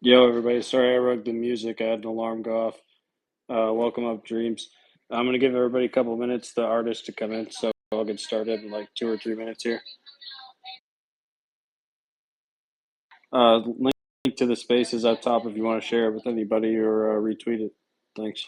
Yo, everybody. Sorry I rugged the music. I had an alarm go off. Welcome up, Dreams. I'm going to give everybody a couple minutes, the artist, to come in, so I'll get started in like 2 or 3 minutes here. Link to the space is up top if you want to share it with anybody or retweet it. Thanks.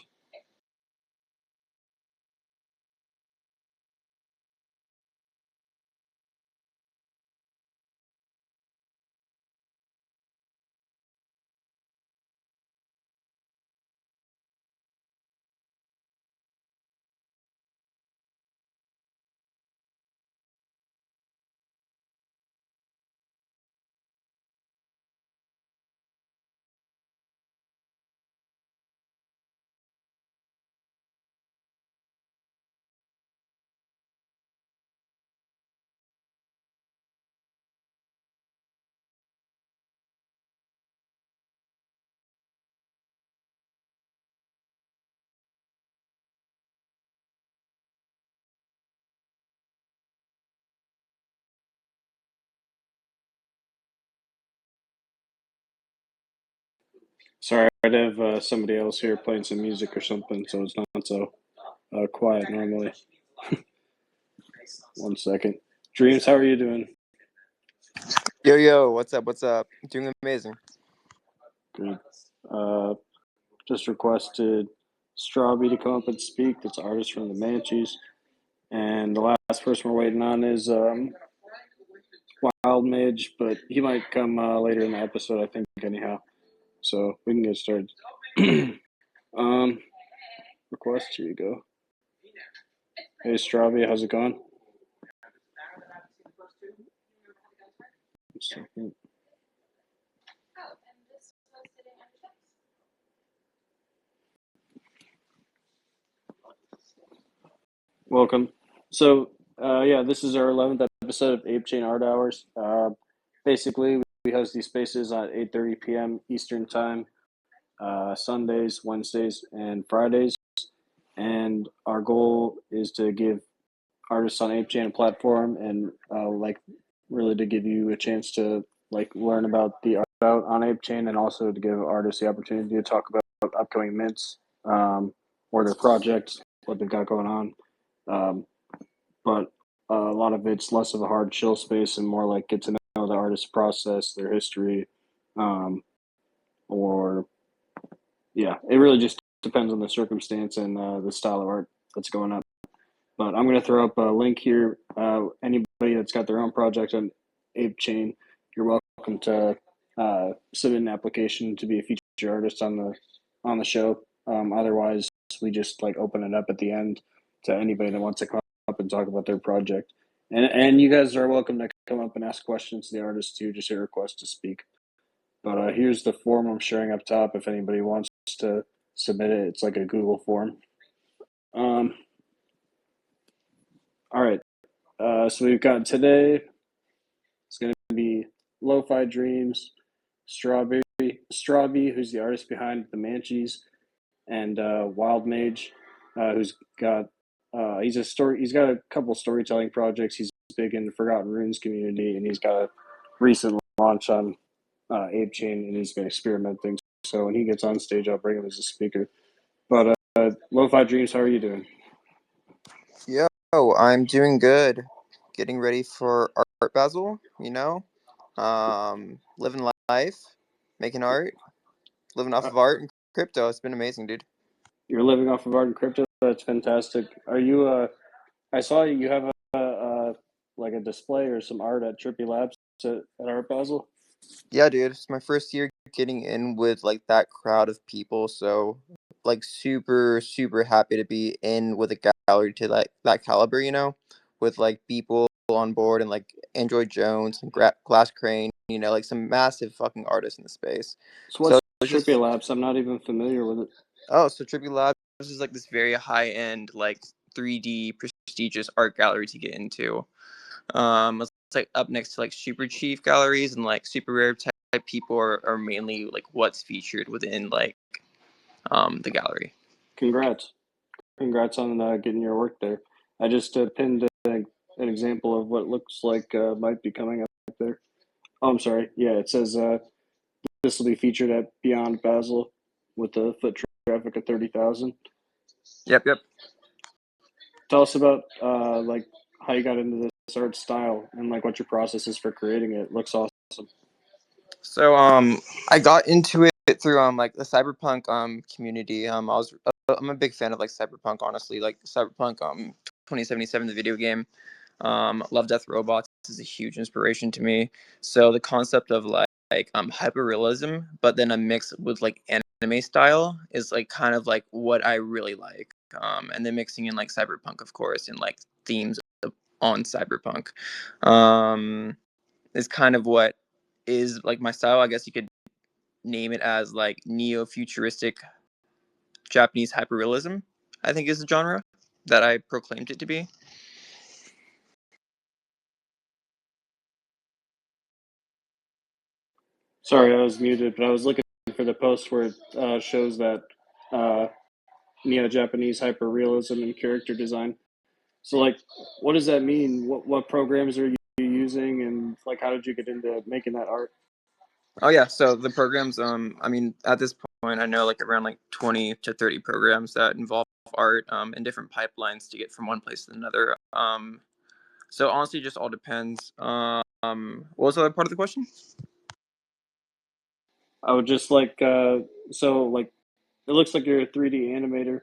Sorry, I'd have somebody else here playing some music or something, so it's not so quiet normally. 1 second. Dreams, how are you doing? Yo, what's up? What's up? Doing amazing. Good. Just requested Strawby to come up and speak. That's an artist from the Manchies. And the last person we're waiting on is Wild Mage, but he might come later in the episode, I think, anyhow. So we can get started. um, request, here you go. Hey, Strawby, how's it going? 1 second. Welcome. So, yeah, this is our 11th episode of ApeChain Art Hours. Basically, we host these spaces at 8:30 p.m. Eastern Time, Sundays, Wednesdays, and Fridays. And our goal is to give artists on ApeChain a platform and like really to give you a chance to like learn about the art out on ApeChain and also to give artists the opportunity to talk about upcoming mints or their projects, what they've got going on. Um, but a lot of it's less of a hard chill space and more like get to know the artist's process, their history, um, or yeah, it really just depends on the circumstance and the style of art that's going up. But I'm going to throw up a link here. Anybody that's got their own project on ApeChain, you're welcome to submit an application to be a featured artist on the show. Otherwise, we just like open it up at the end to anybody that wants to come up and talk about their project. And you guys are welcome to come up and ask questions to the artist too. Just hit request to speak. But here's the form I'm sharing up top. If anybody wants to submit it, it's like a Google form. Um, all right. So we've got today. It's going to be Lo-Fi Dreams, Strawby, who's the artist behind the Manchies, and Wild Mage, who's got he's got a couple storytelling projects. He's big in the Forgotten Runes community, and he's got a recent launch on ApeChain, and he's been experimenting. So when he gets on stage, I'll bring him as a speaker. But Lo-Fi Dreams, how are you doing? Yo, I'm doing good. Getting ready for Art Basel, living life, making art, living off Uh, of art and crypto. It's been amazing, dude. you're living off of art and crypto. That's fantastic. Are you? I saw you have like a display or some art at Trippy Labs at Art Basel. Yeah, dude. It's my first year getting in with like that crowd of people, so like super happy to be in with a gallery to like that caliber, with like people on board and like Android Jones and Glass Crane, like some massive fucking artists in the space. So So what's it's Trippy just Labs? I'm not even familiar with it. so Trippy Labs is like this very high end like 3D prestigious art gallery to get into. It's like up next to like super chief galleries and like super rare type people are mainly like what's featured within like the gallery. Congrats, congrats on getting your work there. I just pinned an example of what looks like might be coming up there. Oh, I'm sorry. Yeah, it says this will be featured at Beyond Basel with the foot traffic of 30,000. Yep. Tell us about like how you got into this art style and like what your process is for creating it. It looks awesome. So I got into it through like the cyberpunk community. I'm a big fan of like cyberpunk, honestly. Like cyberpunk 2077, the video game. Love Death Robots is a huge inspiration to me. So the concept of like hyperrealism, but then a mix with like anime style is like kind of like what I really like. And then mixing in like cyberpunk, of course, and like themes on cyberpunk. Um, is kind of what is like my style. I guess you could name it as like neo-futuristic Japanese hyperrealism, I think is the genre that I proclaimed it to be. Sorry, I was muted, but I was looking for the post where it shows that uh, neo Japanese hyperrealism and character design. So, like, what does that mean? What programs are you using, and like, how did you get into making that art? Oh yeah, so the programs, I mean, at this point, I know like around like 20 to 30 programs that involve art, and different pipelines to get from one place to another. So honestly, it just all depends. What was the other part of the question? I would just like so like it looks like you're a 3D animator,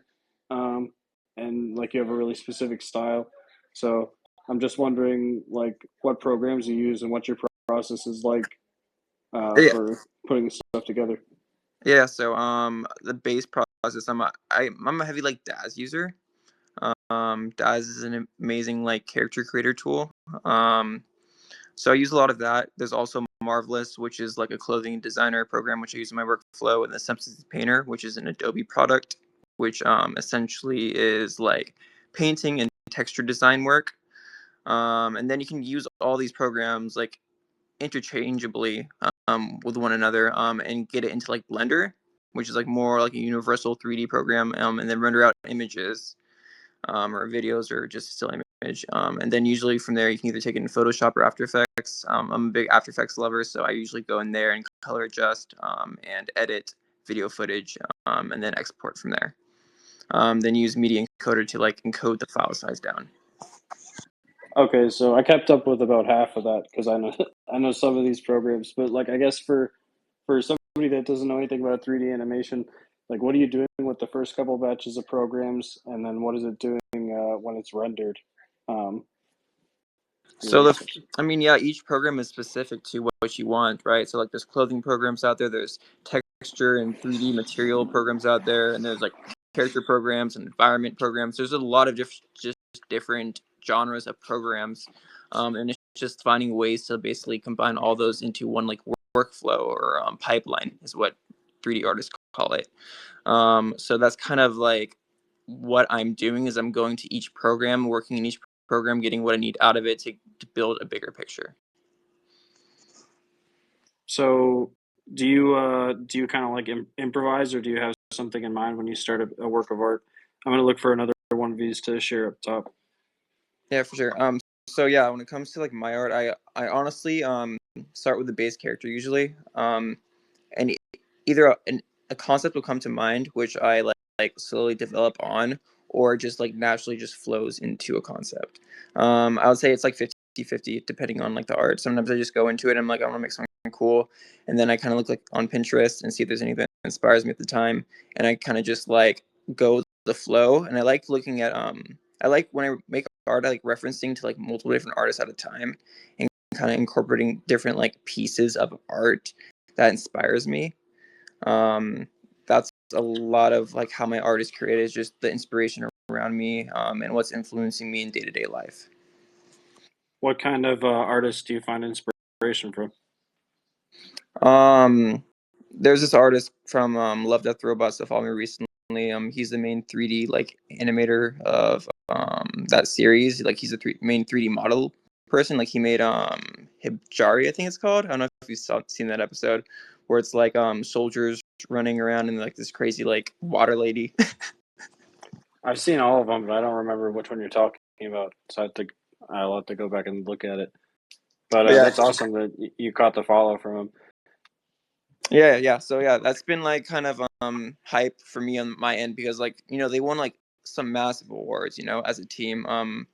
um, and like you have a really specific style. So I'm just wondering like what programs you use and what your process is like Yeah, for putting this stuff together. yeah. So the base process, I'm a heavy like DAZ user. DAZ is an amazing like character creator tool. Um, So I use a lot of that. There's also Marvelous, which is like a clothing designer program, which I use in my workflow, and the Substance Painter, which is an Adobe product, which essentially is like painting and texture design work. And then you can use all these programs like interchangeably with one another and get it into like Blender, which is like more like a universal 3D program, and then render out images or videos or just a still image. And then usually from there, you can either take it in Photoshop or After Effects. I'm a big After Effects lover, so I usually go in there and color adjust and edit video footage and then export from there. Then use Media Encoder to like encode the file size down. Okay, so I kept up with about half of that because I know I know some of these programs, but like I guess for somebody that doesn't know anything about 3D animation, like what are you doing with the first couple batches of programs, and then what is it doing when it's rendered? Um, So yeah. I mean, yeah, each program is specific to what you want, right? So like, there's clothing programs out there, there's texture and 3D material programs out there, and there's like character programs and environment programs. There's a lot of just different genres of programs, and it's just finding ways to basically combine all those into one like workflow or pipeline is what 3D artists call it. So that's kind of like what I'm doing is I'm going to each program, working in each program, getting what I need out of it to build a bigger picture. So do you kind of like improvise, or do you have something in mind when you start a work of art? I'm gonna look for another one of these to share up top. Yeah, for sure. So yeah, when it comes to like my art, I honestly start with the base character usually. And either a concept will come to mind, which I like slowly develop on, or just like naturally just flows into a concept. I would say it's like 50-50 depending on like the art. Sometimes I just go into it and I'm like, I want to make something cool, and then I kind of look like on Pinterest and see if there's anything that inspires me at the time, and I kind of just like go with the flow. And I like looking at I like when I make art, I like referencing to like multiple different artists at a time and kind of incorporating different like pieces of art that inspires me. That's a lot of like how my art is created, is just the inspiration around me and what's influencing me in day-to-day life. What kind of artists do you find inspiration from? um there's this artist from Love Death Robots that followed me recently. He's the main 3D like animator of that series. Like he's the main 3D model person. Like he made Hibjari, I think it's called. I don't know if you've seen that episode where it's like soldiers running around in like this crazy like water lady. I've seen all of them, but I don't remember which one you're talking about. So I'll have to go back and look at it. But But yeah, that's awesome that you caught the follow from him. Yeah. So yeah, that's been like kind of hype for me on my end because like they won like some massive awards as a team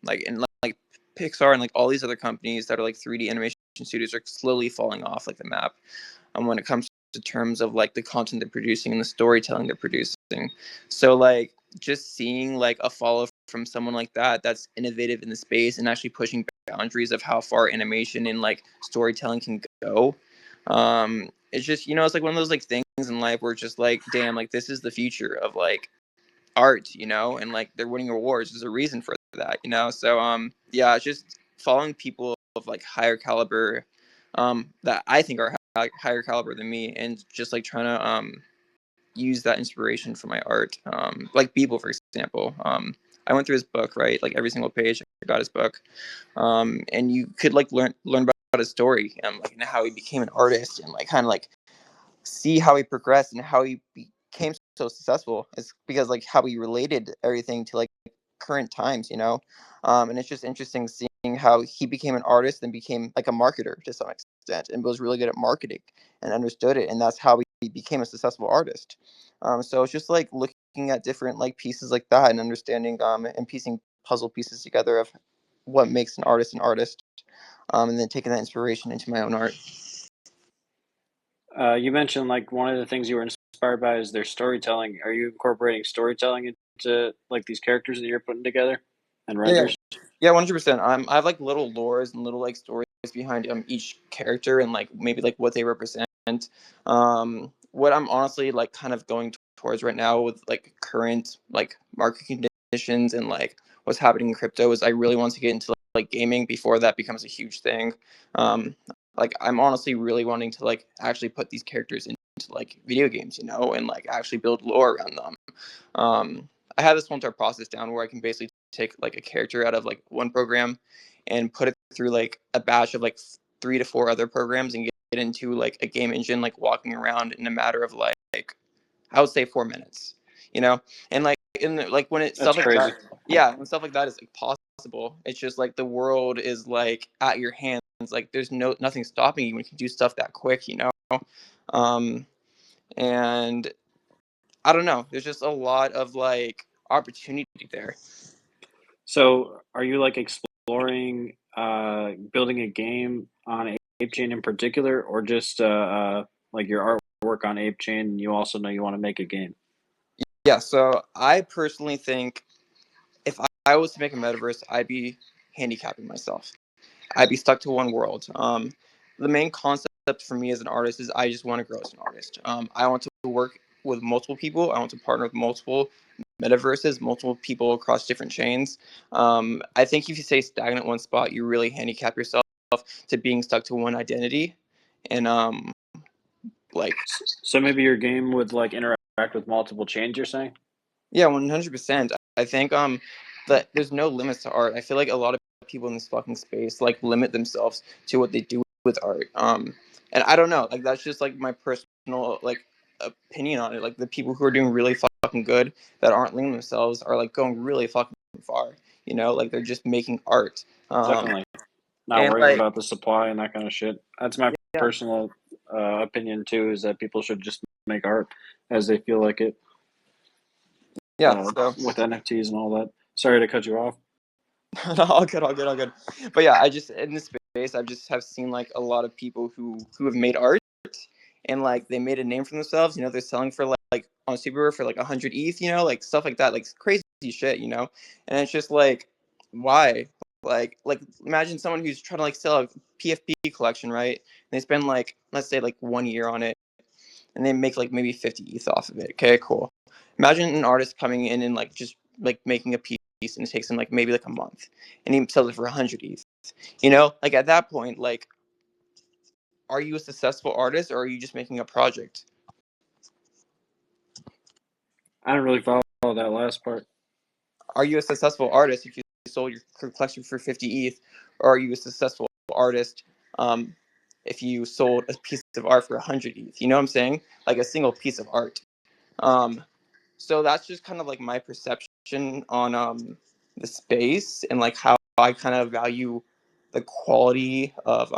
like and like Pixar and like all these other companies that are like 3D animation studios are slowly falling off like the map when it comes to terms of like the content they're producing and the storytelling they're producing. So like just seeing like a follow from someone like that that's innovative in the space and actually pushing boundaries of how far animation and like storytelling can go. It's just it's like one of those like things in life where it's just like damn, like this is the future of like art, and like they're winning awards. There's a reason for that. So yeah, it's just following people of like higher caliber, that I think are higher caliber than me, and just like trying to use that inspiration for my art. Like Beeple, for example. I went through his book, right? Like every single page, I got his book, and you could like learn about his story, like and how he became an artist, and like kind of like see how he progressed and how he became so successful. It's because like how he related everything to like current times. And it's just interesting seeing how he became an artist and became like a marketer to some extent and was really good at marketing and understood it, and that's how he became a successful artist. So it's just like looking at different like pieces like that and understanding and piecing puzzle pieces together of what makes an artist, and then taking that inspiration into my own art. You mentioned like one of the things you were inspired by is their storytelling. Are you incorporating storytelling into like these characters that you're putting together and Yeah, renders? yeah, 100%. I have like little lores and little like stories behind each character and like maybe like what they represent. What I'm honestly like kind of going towards right now with like current like market conditions and like what's happening in crypto is I really want to get into like gaming before that becomes a huge thing. Um, like I'm honestly really wanting to like actually put these characters into like video games, and like actually build lore around them. I have this one entire process down where I can basically take like a character out of like one program and put it through like a batch of like 3 to 4 other programs and get into like a game engine, like walking around in a matter of like I would say 4 minutes, you know, and like like when it That's stuff like crazy. that, yeah, when stuff like that is like possible. It's just like the world is like at your hands. Like there's nothing stopping you when you can do stuff that quick. Um, and I don't know. There's just a lot of like opportunity there. So, are you like exploring building a game on ApeChain in particular, or just like your artwork on ApeChain? And you also know you want to make a game. Yeah, so I personally think if I was to make a metaverse, I'd be handicapping myself. I'd be stuck to one world. The main concept for me as an artist is I just want to grow as an artist. I want to work with multiple people. I want to partner with multiple metaverses, multiple people across different chains. I think if you stay stagnant in one spot, you really handicap yourself to being stuck to one identity. And like So maybe your game would like interact with multiple chains. You're saying? Yeah, 100%. I think that there's no limits to art. I feel like a lot of people in this fucking space like limit themselves to what they do with art. And I don't know, like that's just like my personal like opinion on it. Like the people who are doing really fucking good that aren't limiting themselves are like going really fucking far. Like they're just making art. Definitely not And worrying like about the supply and that kind of shit. That's my yeah, personal opinion too. Is that people should just make art as they feel like it yeah. So with NFTs and all that. Sorry to cut you off. all good, all good, all good. But yeah, I just in this space, I just have seen like a lot of people who have made art and like they made a name for themselves. They're selling for like on Super for like 100 ETH. Like stuff like that, like crazy shit. And it's just like, why? Like imagine someone who's trying to like sell a PFP collection, right? And they spend like let's say like 1 year on it, and they make like maybe 50 ETH off of it. Okay, cool. Imagine an artist coming in and like just like making a piece and it takes him like maybe like a month, and he sells it for 100 ETH. Like at that point, like, are you a successful artist or are you just making a project? I didn't really follow that last part. Are you a successful artist if you sold your collection for 50 ETH, or are you a successful artist um, if you sold a piece of art for 100 ETH? You know what I'm saying? Like a single piece of art. Um, so that's just kind of like my perception on the space and like how I kind of value the quality of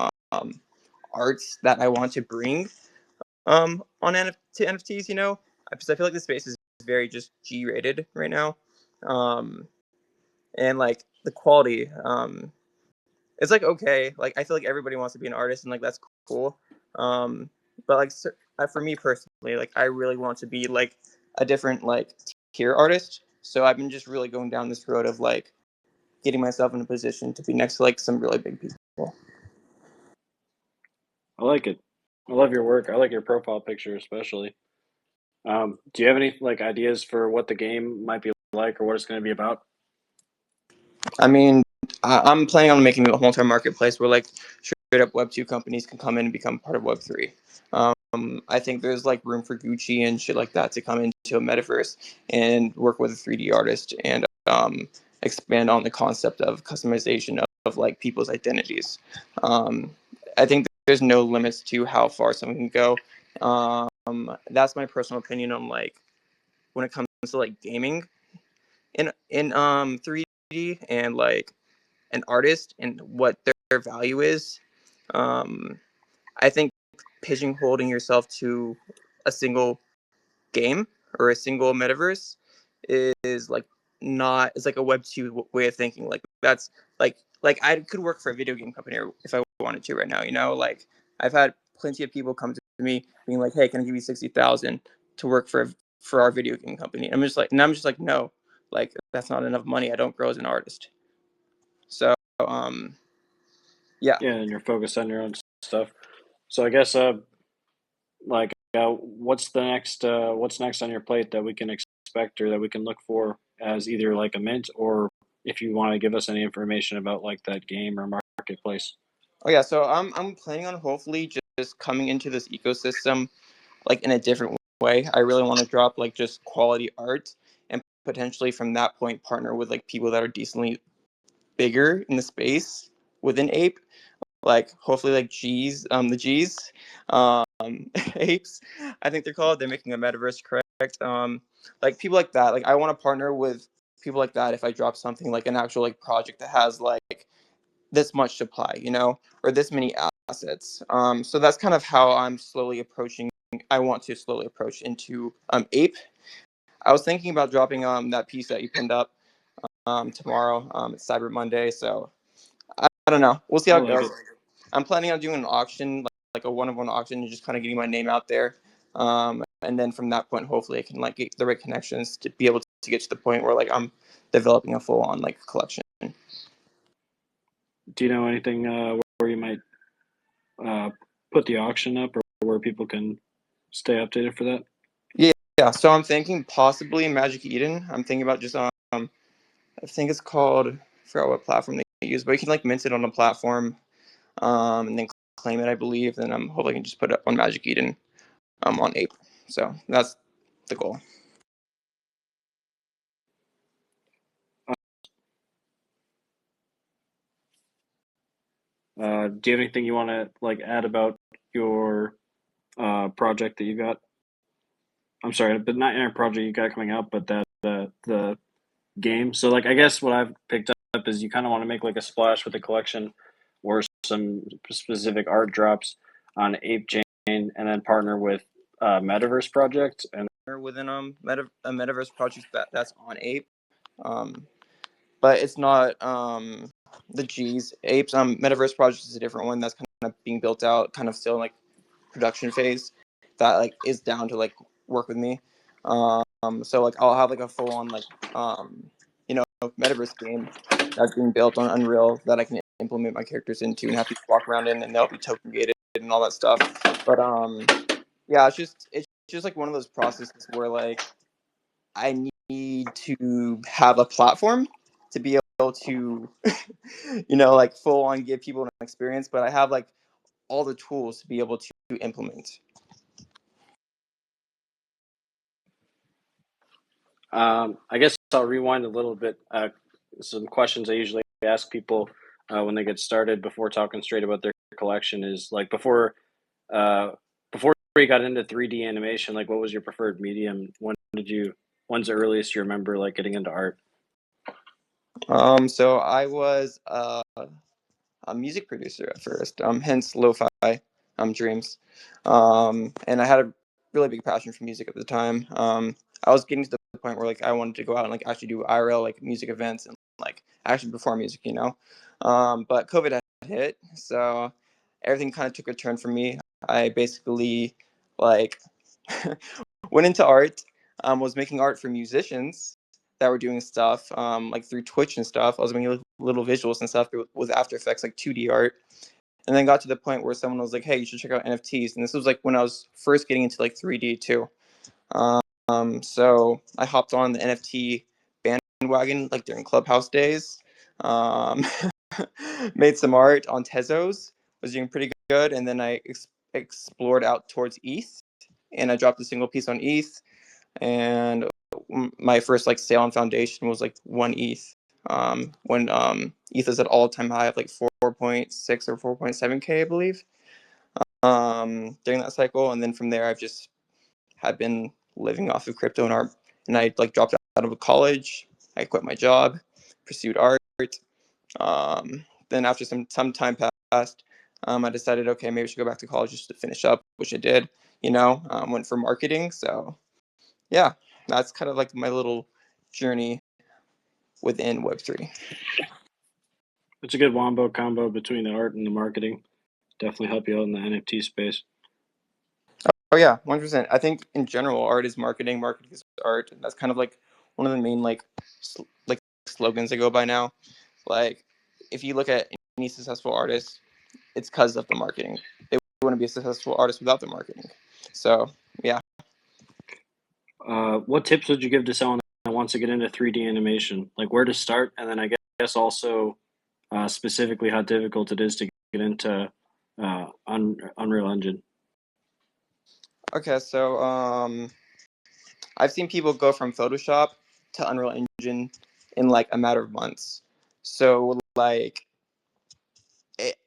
arts that I want to bring. on NFTs, you know, because I feel like the space is very just G rated right now, and like the quality, it's like okay, like I feel like everybody wants to be an artist and like that's cool, but like for me personally, like I really want to be like a different like tier artist. So I've been just really going down this road of like getting myself in a position to be next to like some really big people. I like it. I love your work. I like your profile picture especially. Do you have any like ideas for what the game might be like or what it's going to be about? I mean, I'm planning on making a multi marketplace where like straight up Web 2 companies can come in and become part of Web 3. I think there's like room for Gucci and shit like that to come into a metaverse and work with a 3D artist and expand on the concept of customization of like people's identities. Um, I think there's no limits to how far someone can go. That's my personal opinion on like when it comes to like gaming in 3D and like an artist and what their value is. Um, I think pigeonholing yourself to a single game or a single metaverse is like not it's like a Web 2 way of thinking. Like that's like I could work for a video game company if I wanted to right now. You know, like I've had plenty of people come to me being like, "Hey, can I give you 60,000 to work for our video game company?" I'm just like, no, like that's not enough money. I don't grow as an artist. So yeah. Yeah, and you're focused on your own stuff. So I guess like what's next on your plate that we can expect or that we can look for as either like a mint or if you want to give us any information about like that game or marketplace. Oh yeah, so I'm planning on hopefully just coming into this ecosystem like in a different way. I really want to drop like just quality art and potentially from that point partner with like people that are decently bigger in the space within Ape. Like hopefully like the G's, apes, I think they're called. They're making a metaverse, correct? Like people like that. Like I want to partner with people like that if I drop something like an actual like project that has like this much supply, you know, or this many assets. So that's kind of how I'm slowly approaching. I want to slowly approach into Ape. I was thinking about dropping that piece that you pinned up tomorrow. It's Cyber Monday, so I don't know. We'll see I how it like goes. it. I'm planning on doing an auction, like a one-of-one auction, and just kind of getting my name out there. And then from that point, hopefully, I can like get the right connections to be able to get to the point where like I'm developing a full-on like collection. Do you know anything where you might uh, put the auction up or where people can stay updated for that? Yeah, yeah. So I'm thinking possibly Magic Eden. I'm thinking about just I think it's called. I forgot what platform they use, but you can like mint it on a platform, and then claim it. I believe. Then I'm hoping I can just put it up on Magic Eden, on Ape. So that's the goal. Do you have anything you want to like add about your project that you got? I'm sorry, but not your project you got coming out, but that the game. So like I guess what I've picked up is you kind of want to make like a splash with a collection or some specific art drops on ApeChain and then partner with Metaverse project and Within a metaverse project that's on Ape, um, but it's not the G's Apes metaverse project is a different one that's kind of being built out, kind of still in like production phase. That like is down to like work with me. So like I'll have like a full on like you know metaverse game that's being built on Unreal that I can implement my characters into and have people walk around in and they'll be token gated and all that stuff. But yeah, it's just like one of those processes where like I need to have a platform to be able to you know like full on give people an experience, but I have like all the tools to be able to implement. I guess I'll rewind a little bit. Some questions I usually ask people when they get started before talking straight about their collection is like uh, before you got into 3D animation, like what was your preferred medium? When's the earliest you remember like getting into art? So I was a music producer at first, hence lo-fi. dreams. And I had a really big passion for music at the time. I was getting to the point where like I wanted to go out and like actually do IRL like music events and like actually perform music, you know. But COVID had hit, so everything kind of took a turn for me. I basically like went into art, was making art for musicians that were doing stuff like through Twitch and stuff. I was making little visuals and stuff with After Effects, like 2D art. And then got to the point where someone was like, "Hey, you should check out NFTs." And this was like when I was first getting into like 3D too. So I hopped on the NFT bandwagon like during Clubhouse days. Um, made some art on Tezos, was doing pretty good, and then I explored out towards ETH, and I dropped a single piece on ETH, and my first like sale on Foundation was like 1 ETH. When ETH is at all-time high of like 4.6 or 4.7K, I believe, during that cycle. And then from there, I've just had been living off of crypto and art. And I like dropped out of college. I quit my job, pursued art. Then after some time passed, I decided, okay, maybe I should go back to college just to finish up, which I did. You know, went for marketing. So yeah, that's kind of like my little journey within Web3. It's a good wombo combo between the art and the marketing. Definitely help you out in the NFT space. Oh yeah, 100%. I think in general, art is marketing. Marketing is art. And that's kind of like one of the main like like slogans that go by now. Like if you look at any successful artist, it's because of the marketing. They wouldn't be a successful artist without the marketing. So yeah. What tips would you give to someone that wants to get into 3D animation? Like where to start, and then I guess also specifically how difficult it is to get into Unreal Engine. Okay, so I've seen people go from Photoshop to Unreal Engine in like a matter of months. So like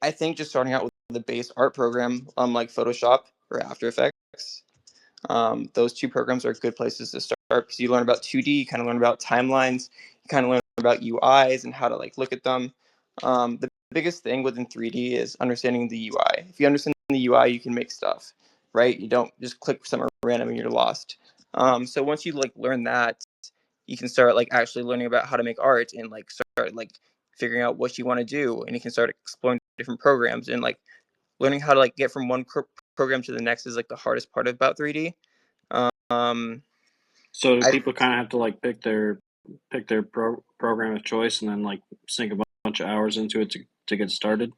I think just starting out with the base art program, like Photoshop or After Effects, those two programs are good places to start because you learn about 2D, you kind of learn about timelines, you kind of learn about UIs and how to like look at them. The biggest thing within 3D is understanding the UI. If you understand the UI, you can make stuff, right? You don't just click somewhere random and you're lost. So once you like learn that, you can start like actually learning about how to make art and like start like figuring out what you want to do, and you can start exploring different programs and like learning how to like get from one program to the next is like the hardest part about 3D. Um, So do I people kind of have to like pick their program of choice and then like sink a bunch of hours into it to get started?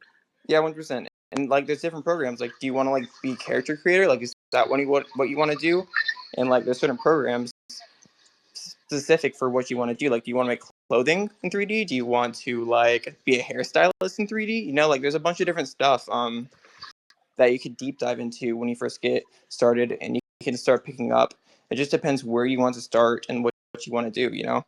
Yeah, 100%. And like, there's different programs. Like, do you want to like be character creator? Like, is that what you want to do? And like, there's certain programs specific for what you want to do. Like, do you want to make clothing in 3D? Do you want to like be a hairstylist in 3D? You know, like, there's a bunch of different stuff that you could deep dive into when you first get started, and you can start picking up. It just depends where you want to start and what you want to do. You know.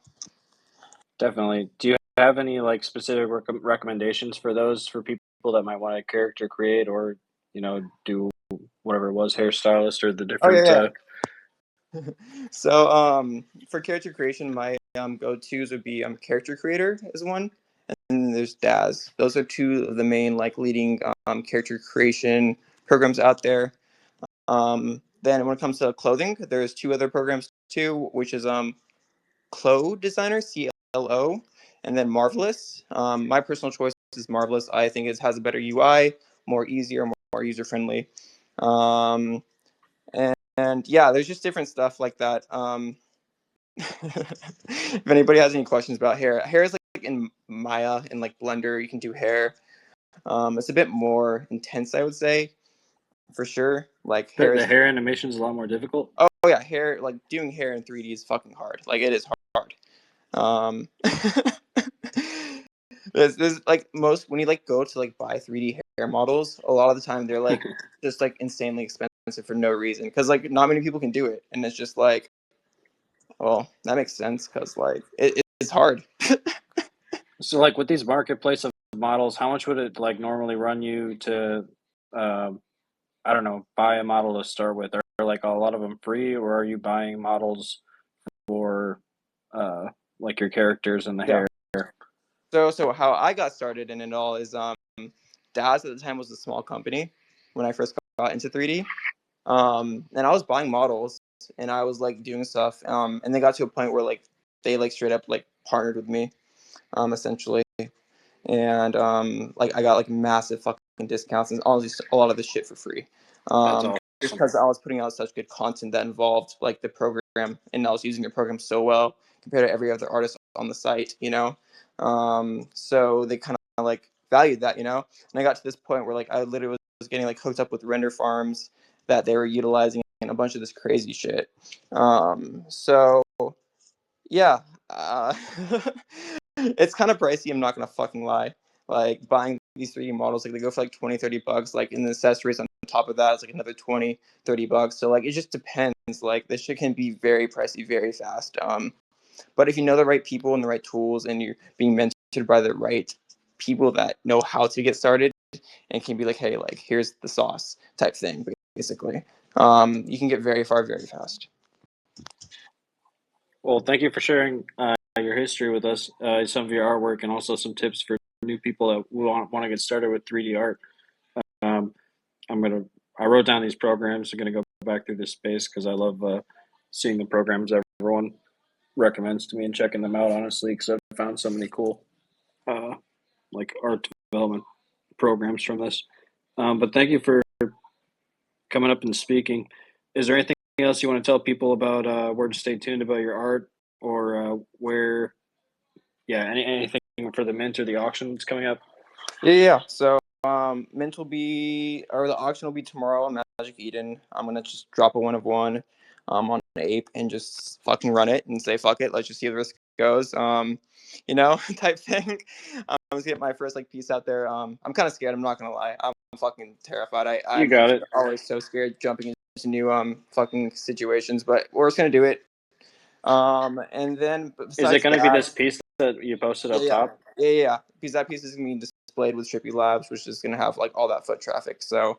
Definitely. Do you have any like specific recommendations for those for people that might want to character create or do whatever it was, hairstylist or the Oh different? yeah, yeah. So for character creation, my go-tos would be character creator is one, and there's Daz. Those are two of the main like leading character creation programs out there. Then when it comes to clothing, there's two other programs too, which is Clo Designer, CLO, and then Marvelous. My personal choice is Marvelous. I think it has a better UI, more easier, more user friendly. Um, and yeah, there's just different stuff like that. If anybody has any questions about hair is like in Maya and like Blender, you can do hair. It's a bit more intense, I would say, for sure. Like hair The is, hair animation is a lot more difficult. oh yeah, hair, like doing hair in 3D is fucking hard. Like it is hard. Um, there's like most when you like go to like buy 3D hair models, a lot of the time they're like just like insanely expensive for no reason because like not many people can do it, and it's just like, well, that makes sense because like it's hard. So like with these marketplace of models, how much would it like normally run you to, um, I don't know, buy a model to start with? Are like a lot of them free, or are you buying models for uh, like your characters and the Yeah. hair? So how I got started in it all is Daz at the time was a small company when I first got into 3D. And I was buying models and I was like doing stuff. And they got to a point where like they like straight up like partnered with me, essentially. And like I got like massive fucking discounts and a lot of this shit for free. That's Just awesome. because I was putting out such good content that involved like the program, and I was using the program so well compared to every other artist on the site, you know. So they kind of like valued that, you know. And I got to this point where like I literally was getting like hooked up with render farms that they were utilizing and a bunch of this crazy shit. So yeah, it's kind of pricey. I'm not gonna fucking lie. Like buying these 3D models, like they go for like 20-30 bucks. Like in the accessories on top of that, it's like another 20-30 bucks. So like it just depends. Like this shit can be very pricey, very fast. But if you know the right people and the right tools, and you're being mentored by the right people that know how to get started and can be like, hey, like here's the sauce type thing, basically. You can get very far very fast. Well, thank you for sharing your history with us, some of your artwork, and also some tips for new people that want to get started with 3D art. Um, I wrote down these programs. I'm gonna go back through this space because I love seeing the programs everyone recommends to me and checking them out. Honestly, because I've found so many cool uh, like art development programs from this. But thank you for coming up and speaking. Is there anything else you want to tell people about where to stay tuned about your art, or where, yeah, anything for the mint or the auction that's coming up? Yeah. So mint will be, or the auction will be tomorrow on Magic Eden. I'm gonna just drop a 1 of 1 on Ape and just fucking run it and say fuck it. Let's just see where this goes. You know, type thing. I'm gonna get my first like piece out there. I'm kind of scared. I'm not gonna lie. I'm fucking terrified. You I'm got it. always so scared jumping into new fucking situations, but we're just gonna do it. And then Is it besides going to be that, this piece that you posted up yeah, top? yeah. Because that piece is gonna be displayed with Trippy Labs, which is gonna have like all that foot traffic. So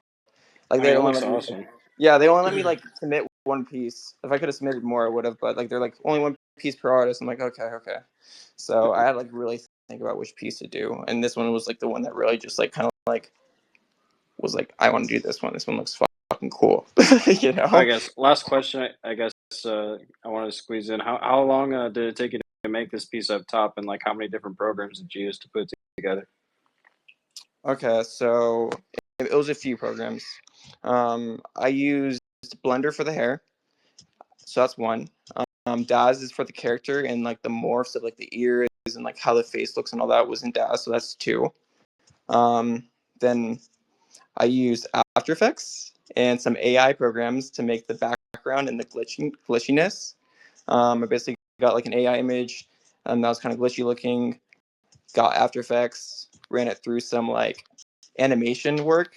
like I they mean, it only looks let me, awesome. yeah, they only let me like submit one piece. If I could have submitted more, I would have. But like they're like only one piece per artist. I'm like okay, okay. So I had like really think about which piece to do, and this one was like the one that really just like kind of like was like I want to do this one. This one looks fucking cool, you I know. guess last question. I guess I wanted to squeeze in. How long did it take you to make this piece up top, and like how many different programs did you use to put it together? Okay, so it was a few programs. I used Blender for the hair, so that's one. Daz is for the character and like the morphs of like the ears and like how the face looks and all that was in Daz, so that's two. Um, then I used After Effects and some AI programs to make the background and the glitchiness. I basically got like an AI image that was kind of glitchy looking. Got After Effects, ran it through some like animation work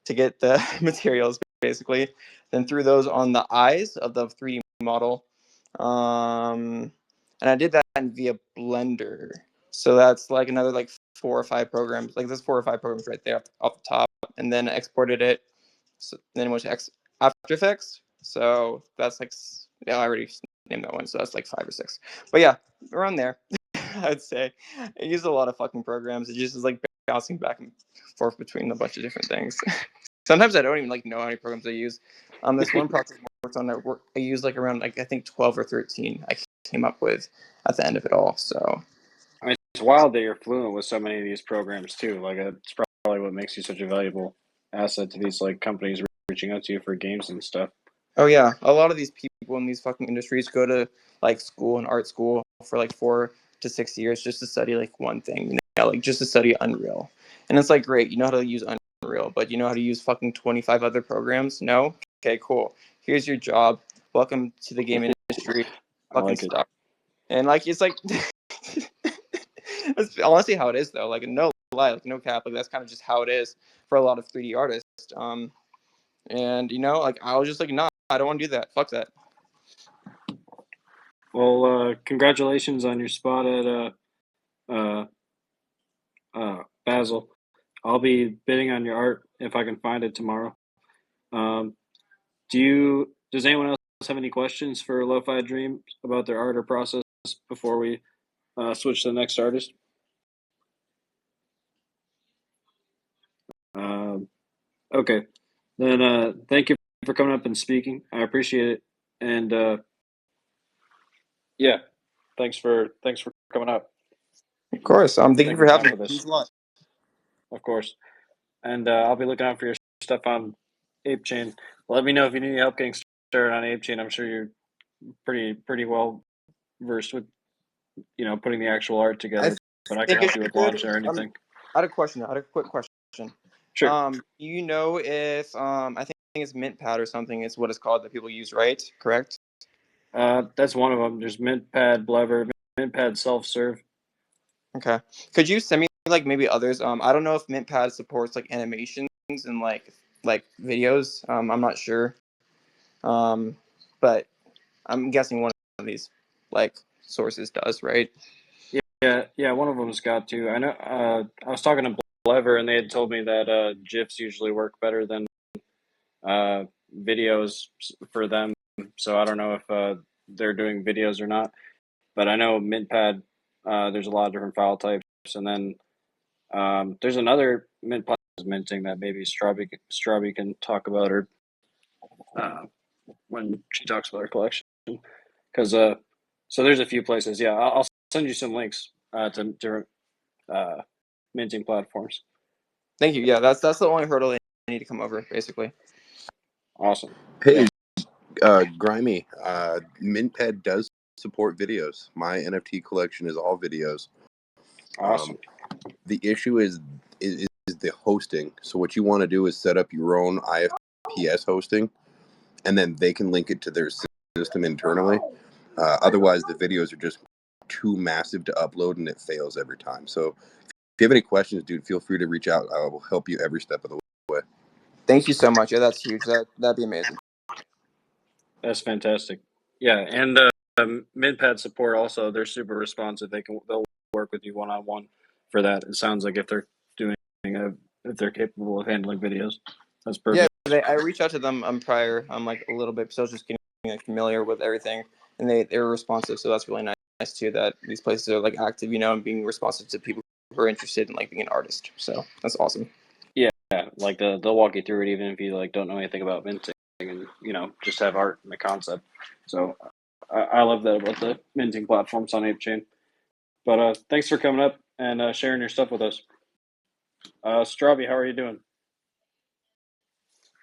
to get the materials basically, then threw those on the eyes of the 3D model. And I did that via Blender. So that's like another like 4 or 5 programs. Like there's 4 or 5 programs right there off the top, and then I exported it. So then it went to After Effects. So that's like yeah, I already named that one. So that's like 5 or 6. But yeah, around there. I'd say I use a lot of fucking programs. It just is like bouncing back and forth between a bunch of different things. Sometimes I don't even like know how many programs I use. This one project I worked on, I used like around like I think 12 or 13. I came up with at the end of it all. So I mean, it's wild that you're fluent with so many of these programs too. Like, it's probably what makes you such a valuable asset to these like companies reaching out to you for games and stuff. oh yeah, a lot of these people in these fucking industries go to like school and art school for like 4 to 6 years just to study like one thing, you know, like just to study Unreal. And it's like great, you know how to use Unreal, but you know how to use fucking 25 other programs? No? Okay, cool. Here's your job. Welcome to the game industry. I Fucking like it. stuff. And like it's like that's honestly how it is though. Like no lie, like no cap, like that's kind of just how it is for a lot of 3D artists. And you know, like I was just like, nah, I don't want to do that. Fuck that. Well, congratulations on your spot at uh, Basel. I'll be bidding on your art if I can find it tomorrow. Um, does anyone else have any questions for Lo-Fi Dream about their art or process before we switch to the next artist? Okay. Then thank you for coming up and speaking. I appreciate it. And yeah, thanks for coming up. Of course. Thank you Taking for time having for me. It this, means a lot. of course. And I'll be looking out for your stuff on ApeChain. Let me know if you need any help getting started on ApeChain. I'm sure you're pretty well versed with putting the actual art I together, but I can think help if you you with could, launch or anything. I had a question. I had a quick question. Sure. Do you know if I think it's MintPad or something is what it's called that people use, right? Correct? That's one of them. There's MintPad, Blever, MintPad Self Serve. Okay. Could you send me like maybe others? I don't know if MintPad supports like animations and like videos. I'm not sure. But I'm guessing one of these like sources does, right? Yeah. One of them's got to. I know. I was talking to Blever, and they had told me that GIFs usually work better than uh, videos for them. So I don't know if they're doing videos or not. But I know MintPad. There's a lot of different file types, and then there's another MintPad minting that maybe Strawby can talk about, or uh, when she talks about her collection. Because so there's a few places. Yeah, I'll send you some links to different minting platforms. Thank you. Yeah, that's the only hurdle I need to come over, basically. Awesome. Hey, Yeah. Grimy, MintPad does support videos. My NFT collection is all videos. Awesome. The issue is the hosting. So what you want to do is set up your own IFPS hosting, and then they can link it to their system internally. Otherwise, the videos are just too massive to upload, and it fails every time. So if you have any questions, dude, feel free to reach out. I will help you every step of the way. Thank you so much. Yeah, that's huge. That'd be amazing. That's fantastic. Yeah, and MintPad support also. They're super responsive. They'll work with you one on one for that. It sounds like if they're doing if they're capable of handling videos, that's Yeah, perfect. I reached out to them prior, like a little bit, so I was just getting like familiar with everything, and they were responsive. So that's really nice too. That these places are like active, and being responsive to people who are interested in like being an artist. So that's awesome. Yeah, like they'll walk you through it even if you like don't know anything about minting and just have art and the concept. So I love that about the minting platforms on ApeChain. But thanks for coming up and sharing your stuff with us. Strawby, how are you doing?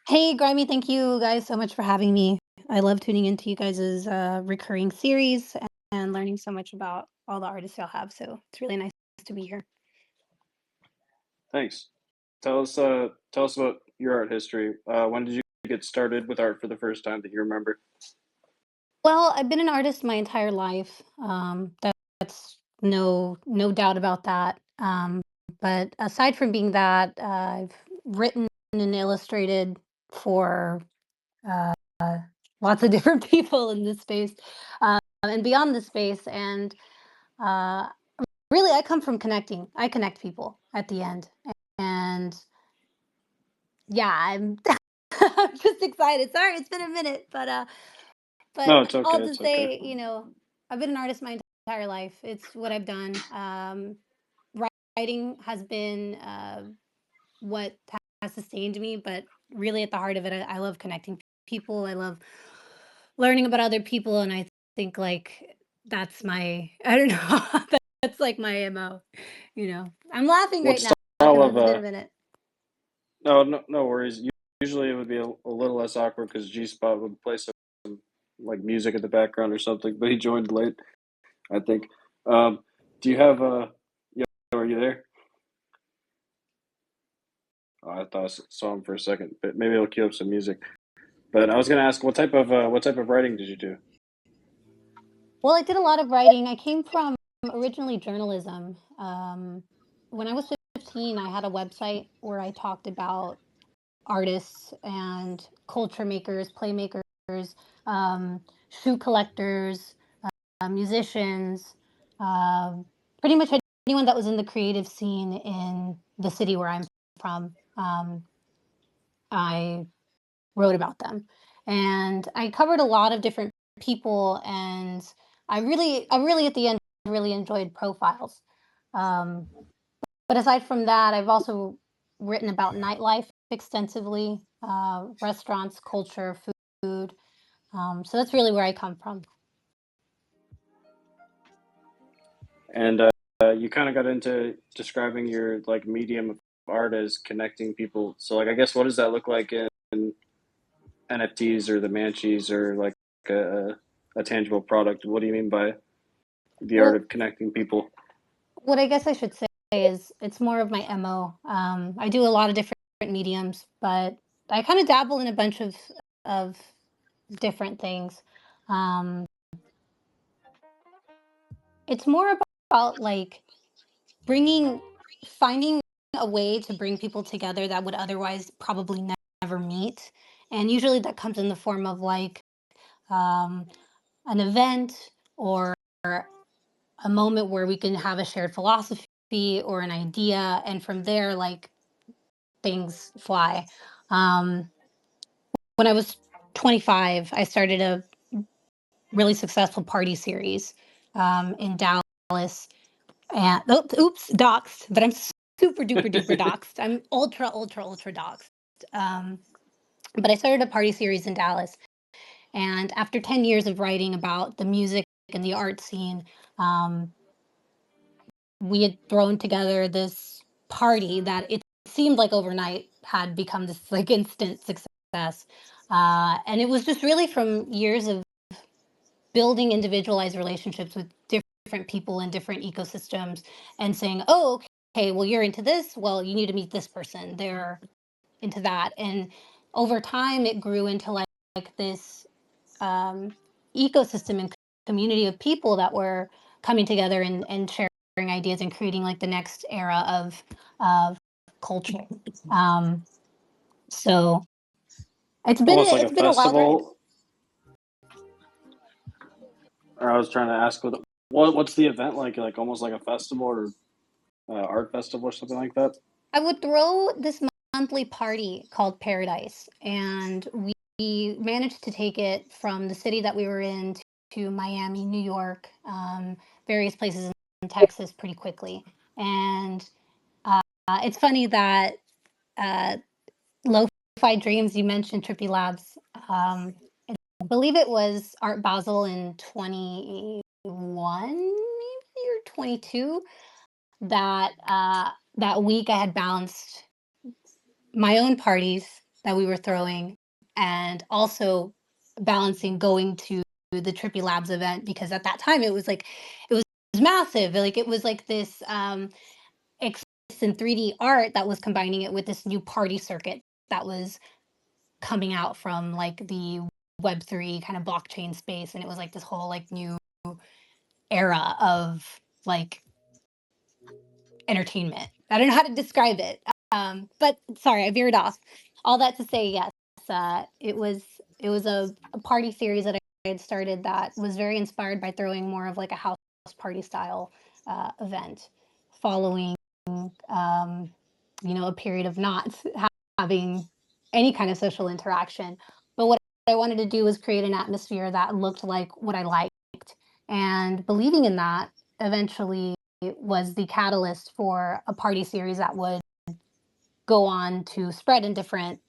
Hey, Grimy, thank you guys so much for having me. I love tuning into you guys' recurring series and learning so much about all the artists y'all have. So it's really nice to be here. Thanks. Tell us about your art history. When did you get started with art for the first time that you remember? Well, I've been an artist my entire life. That's no doubt about that. But aside from being that, I've written and illustrated for uh, lots of different people in this space and beyond this space. And uh, really, I come from connecting. I connect people at the end. And yeah, I'm I'm just excited. Sorry, it's been a minute, but No, it's okay. all to It's okay. say, I've been an artist my entire life. It's what I've done. Writing has been what has sustained me, but really at the heart of it, I love connecting people. I love learning about other people, and I think like that's my I don't know. That's like my MO. I'm laughing What right now style because of it's been a minute. no worries. Usually it would be a little less awkward because G Spot would play some like music in the background or something, but he joined late, I think. Do you have yo, are you there? Oh, I thought I saw him for a second, but maybe he'll cue up some music. But I was gonna ask what type of writing did you do? Well, I did a lot of writing. I came from originally journalism. When I was 15, I had a website where I talked about artists and culture makers, playmakers, shoe collectors, musicians, um, pretty much anyone that was in the creative scene in the city where I'm from. I wrote about them, and I covered a lot of different people, and I really at the end really enjoyed profiles. Um, but aside from that, I've also written about nightlife extensively. restaurants, culture, food. So that's really where I come from. And you kind of got into describing your like medium of art as connecting people. So like I guess what does that look like in NFTs or the Manchies or like a tangible product? What do you mean by the art Well, of connecting people? what I guess I should say is it's more of my MO. I do a lot of different mediums, but I kind of dabble in a bunch of different things. Um, it's more about like finding a way to bring people together that would otherwise probably never meet, and usually that comes in the form of like um, an event or a moment where we can have a shared philosophy or an idea, and from there like things fly. um, when I was 25, I started a really successful party series in Dallas. And oops, doxed, but I'm super duper duper doxed. I'm ultra ultra ultra doxed. um, but I started a party series in Dallas, and after 10 years of writing about the music and the art scene, um, we had thrown together this party that it seemed like overnight had become this like instant success. And it was just really from years of building individualized relationships with different people in different ecosystems and saying, oh, okay, well, you're into this. Well, you need to meet this person. They're into that. And over time, it grew into like this ecosystem and community of people that were coming together and sharing ideas and creating like the next era of culture. Um, so Almost like a it's been a wild ride. festival. Or I was trying to ask what's the event like? Like almost like a festival or art festival or something like that. I would throw this monthly party called Paradise, and we managed to take it from the city that we were in to Miami, New York, various places in Texas pretty quickly. And it's funny that uh, Lo-Fi Dreams, you mentioned Trippy Labs. I believe it was Art Basel in 21 maybe or 22 that that week I had balanced my own parties that we were throwing and also balancing going to the Trippy Labs event, because at that time it was massive. Like it was like this in 3D art that was combining it with this new party circuit that was coming out from like the Web3 kind of blockchain space, and it was like this whole like new era of like entertainment. I don't know how to describe it. But sorry, I veered off. All that to say, yes, it was a party series that I had started that was very inspired by throwing more of like a house party style event, following a period of not having any kind of social interaction. But what I wanted to do was create an atmosphere that looked like what I liked, and believing in that eventually was the catalyst for a party series that would go on to spread in different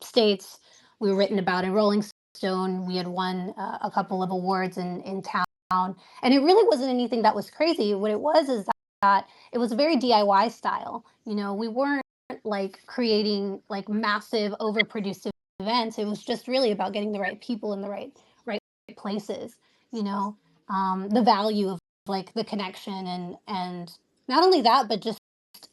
states. We were written about in Rolling Stone. We had won a couple of awards in town. And it really wasn't anything that was crazy. What it was is that it was a very DIY style. We weren't like creating like massive overproduced events. It was just really about getting the right people in the right places. The value of like the connection and not only that, but just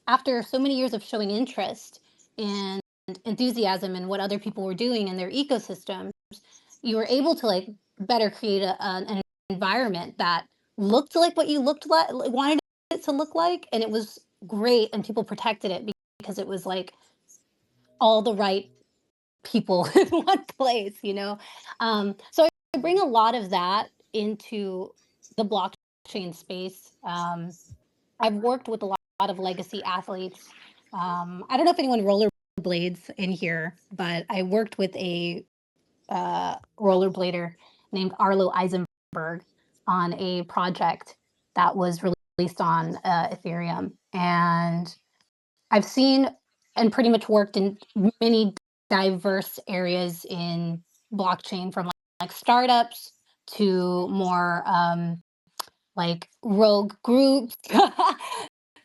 after so many years of showing interest and enthusiasm in what other people were doing in their ecosystems, you were able to like better create an environment that looked like what you wanted it to look like, and it was great, and people protected it because it was like all the right people in one place. So I bring a lot of that into the blockchain space. I've worked with a lot of legacy athletes. I don't know if anyone rollerblades in here, but I worked with a rollerblader named Arlo Eisenberg on a project that was released on Ethereum. And I've seen and pretty much worked in many diverse areas in blockchain, from like startups to more like rogue groups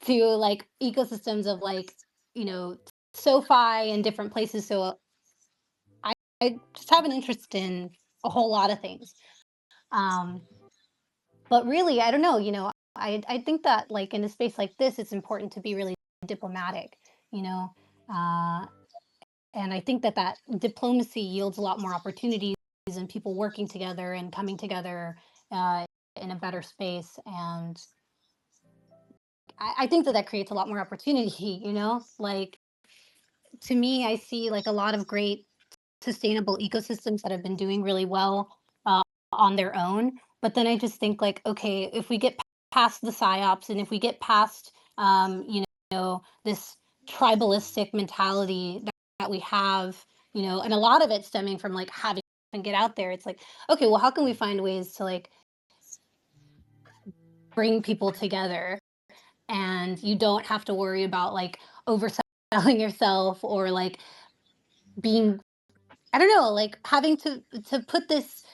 to like ecosystems of like, you know, SoFi and different places. So I just have an interest in a whole lot of things. Um, but really, I don't know, I think that like in a space like this, it's important to be really diplomatic, you know. Uh, and I think that that diplomacy yields a lot more opportunities and people working together and coming together uh, in a better space. And I think that that creates a lot more opportunity, like to me, I see like a lot of great sustainable ecosystems that have been doing really well on their own. But then I just think like, okay, if we get past the psyops and if we get past, this tribalistic mentality that we have, and a lot of it stemming from like having to get out there. It's like, okay, well, how can we find ways to like bring people together, and you don't have to worry about like overselling yourself or like being, I don't know, like having to put this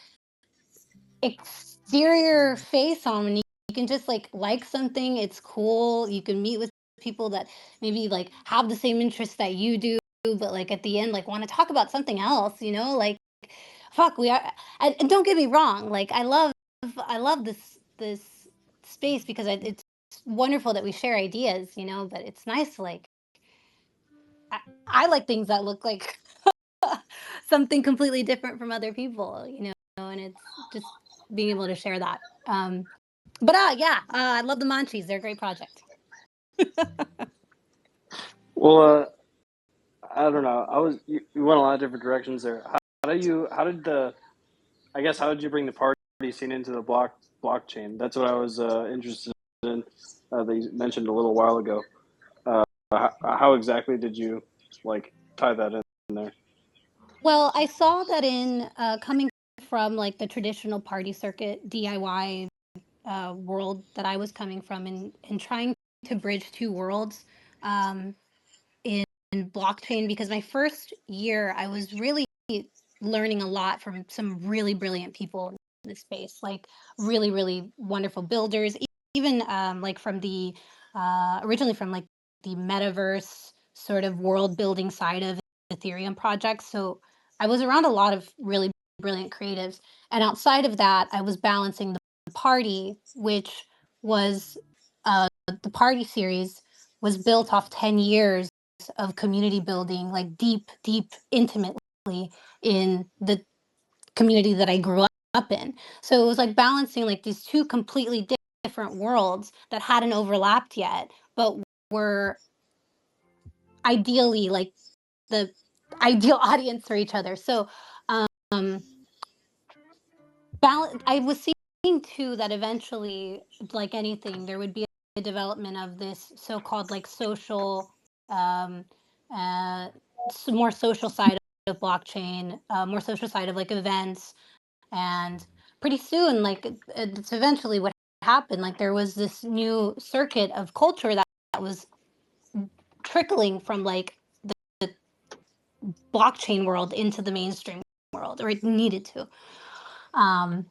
exterior face on when you can just like something, it's cool, you can meet with people that maybe like have the same interests that you do, but like at the end like want to talk about something else, like fuck, we are. And don't get me wrong, like I love this space because it's wonderful that we share ideas, but it's nice to like I like things that look like something completely different from other people, and it's just being able to share that. But yeah, I love the Munchies. They're a great project. Well, I don't know. You went a lot of different directions there. How did you bring the party scene into the blockchain? That's what I was interested in. That you mentioned a little while ago. How exactly did you like tie that in there? Well, I saw that in coming from like the traditional party circuit DIY world that I was coming from, and trying to bridge two worlds um, in blockchain, because my first year I was really learning a lot from some really brilliant people in this space, like really, really wonderful builders, even like from the originally from like the metaverse sort of world building side of Ethereum projects. So I was around a lot of really brilliant creatives. And outside of that, I was balancing the party, which was the party series was built off 10 years of community building, like deep, deep, intimately in the community that I grew up in. So it was like balancing like these two completely different worlds that hadn't overlapped yet, but were ideally like the ideal audience for each other. So um balance, I was seeing too that eventually, like anything, there would be a development of this so-called like social um uh more social side of blockchain, more social side of like events. And pretty soon, like it's eventually what happened, like there was this new circuit of culture that was trickling from like the blockchain world into the mainstream world, or it needed to. um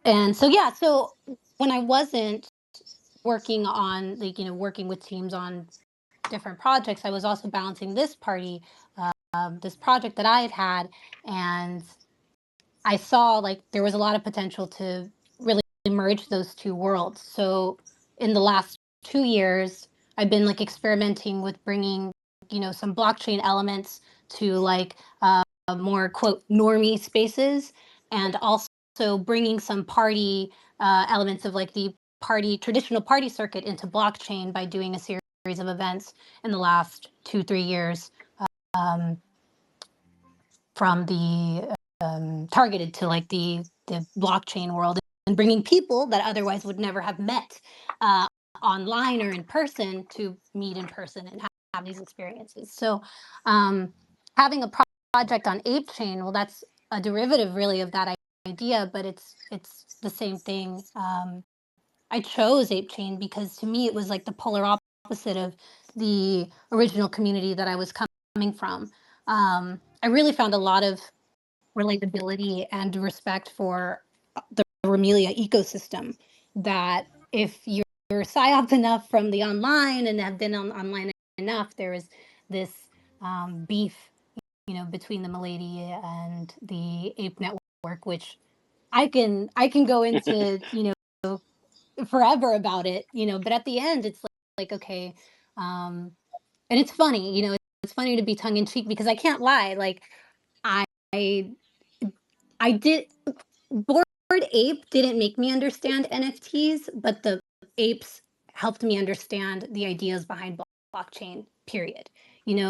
and so yeah, so when I wasn't working on like working with teams on different projects, I was also balancing this project that I had. And I saw like there was a lot of potential to really merge those two worlds. So in the last 2 years, I've been like experimenting with bringing, some blockchain elements to like more quote normie spaces, and also bringing some party elements of like the traditional party circuit into blockchain by doing a series of events in the last 2-3 years, um, from the targeted to like the blockchain world, and bringing people that otherwise would never have met uh, online or in person to meet in person and have these experiences. So having a project on ApeChain, well, that's a derivative really of that idea, but it's the same thing. I chose ApeChain because to me it was like the polar opposite of the original community that I was coming from. I really found a lot of relatability and respect for the Remelia ecosystem. That if you're psyop enough from the online and have been online enough, there is this beef, between the Milady and the Ape Network, which I can go into, forever about it, but at the end it's like okay, and it's funny, it's funny to be tongue in cheek because I can't lie, like I I did Bored Ape didn't make me understand NFTs, but the apes helped me understand the ideas behind blockchain, period.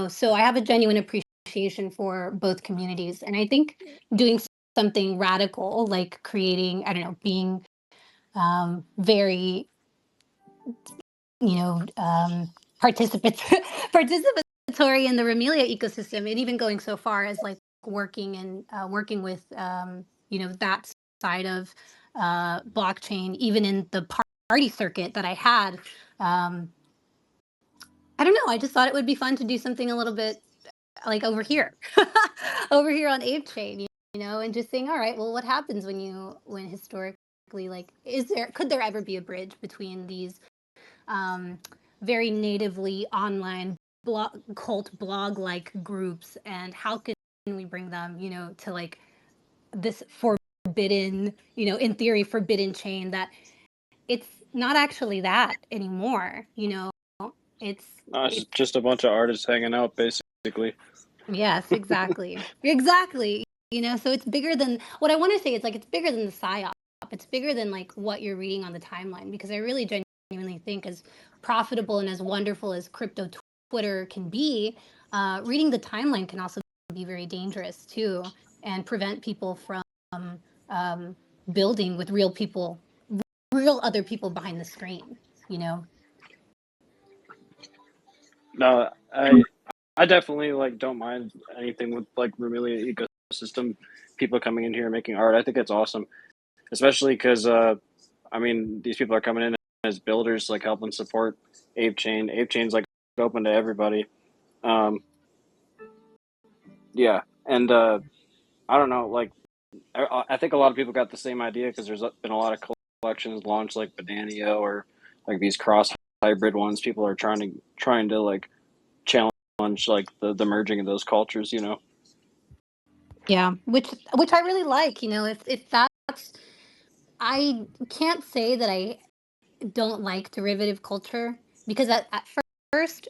So I have a genuine appreciation for both communities. And I think doing something radical, like creating, I don't know, being very, participatory in the Remelia ecosystem, and even going so far as like working with, that side of blockchain, even in the party circuit that I had. I don't know. I just thought it would be fun to do something a little bit like over here, over here on ApeChain, and just saying, all right, well, what happens when historically, like, could there ever be a bridge between these very natively online cult blog like groups, and how can we bring them, to like this forbidden, in theory, forbidden chain that it's not actually that anymore. It's It's just a bunch of artists hanging out, basically. Yes, exactly. Exactly. So it's bigger than what I want to say. It's like it's bigger than the psyop. It's bigger than like what you're reading on the timeline, because I really genuinely think as profitable and as wonderful as crypto Twitter can be, reading the timeline can also be very dangerous too, and prevent people from um, building with real people, real other people behind the screen. No, I definitely like don't mind anything with like Remelia ecosystem, people coming in here and making art. I think it's awesome, especially because I mean, these people are coming in as builders, like helping support ApeChain. ApeChain's like open to everybody. Um, yeah, and I don't know, like I think a lot of people got the same idea because there's been a lot of collections launched, like Banania or like these cross hybrid ones. People are trying to like challenge like the merging of those cultures. Yeah, which I really like. If that's, I can't say that I don't like derivative culture, because at first,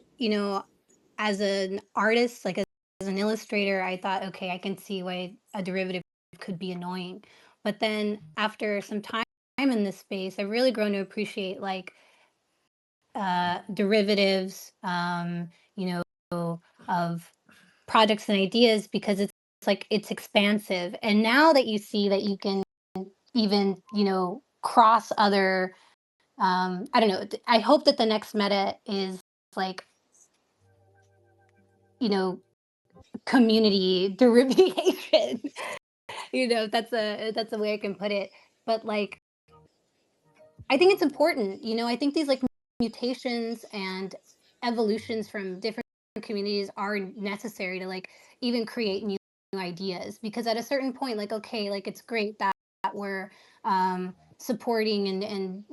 as an artist, like as an illustrator, I thought, okay, I can see why a derivative could be annoying. But then after some time in this space, I've really grown to appreciate like derivatives, of projects and ideas, because it's like it's expansive. And now that you see that you can even, cross other, I don't know. I hope that the next meta is like, community derivation. That's a way I can put it. But like, I think it's important. I think these like mutations and evolutions from different communities are necessary to like even create new ideas. Because at a certain point, like, okay, like it's great that we're supporting and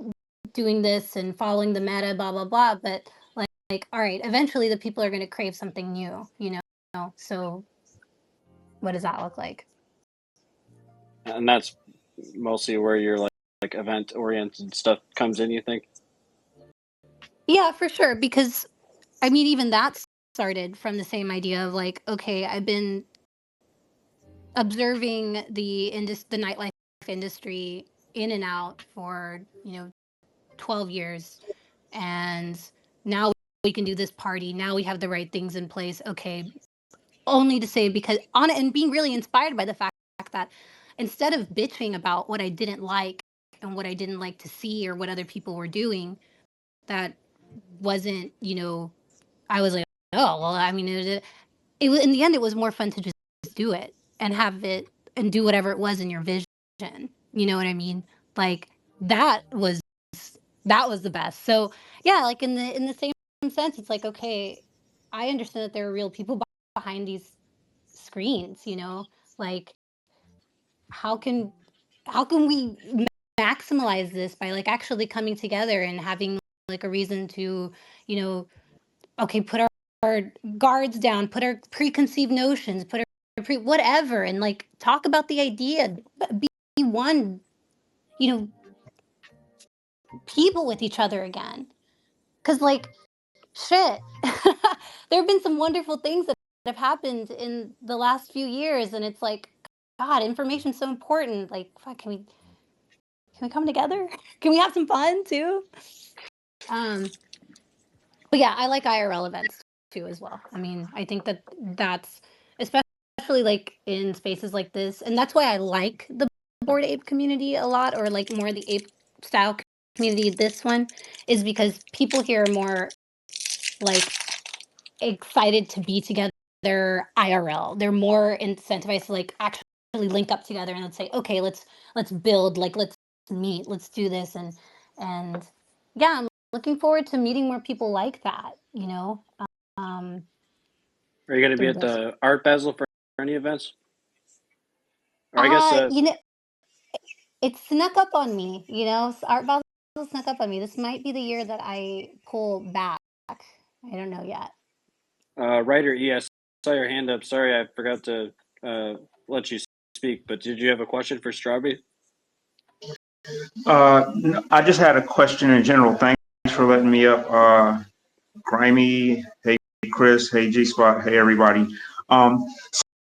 doing this and following the meta, blah blah blah. But like, all right, eventually the people are going to crave something new. So what does that look like? And that's mostly where your like event oriented stuff comes in. You think? Yeah, for sure. Because I mean, even that started from the same idea of like, okay, I've been observing the nightlife industry in and out for 12 years, and now we can do this party. Now we have the right things in place. Okay, only to say, because on it, and being really inspired by the fact that instead of bitching about what I didn't like and what I didn't like to see or what other people were doing, that wasn't, I was like, oh well, I mean, it was, in the end, it was more fun to just do it and have it and do whatever it was in your vision. You know what I mean? Like that was the best. So yeah, like in the same sense. It's like, okay, I understand that there are real people behind these screens, you know, like how can we maximize this by like actually coming together and having like a reason to, you know, okay, put our guards down, put our preconceived notions, put our whatever, and like talk about the idea, be one, you know, people with each other again. Cause like shit, there have been some wonderful things that have happened in the last few years, and it's like, God, information's so important. Like, fuck, can we come together? Can we have some fun too? But yeah, I like IRL events too as well. I mean, I think that that's especially like in spaces like this, and that's why I like the Bored Ape community a lot, or like more the ape style community. This one is because people here are more like excited to be together IRL. They're more incentivized to like actually link up together and let's say, okay, let's build, like let's meet, let's do this, and yeah, I'm looking forward to meeting more people like that, you know. Um, Are you going to be through at this. the Art Basel for any events? Or I guess You know, it snuck up on me, you know. Art Basel snuck up on me. This might be the year that I pull back. I don't know yet. Writer ES, saw your hand up. Sorry, I forgot to let you speak. But did you have a question for Strawberry? I just had a question in general. Thanks for letting me up. Grimy, hey Chris, hey G Spot, hey everybody. Um,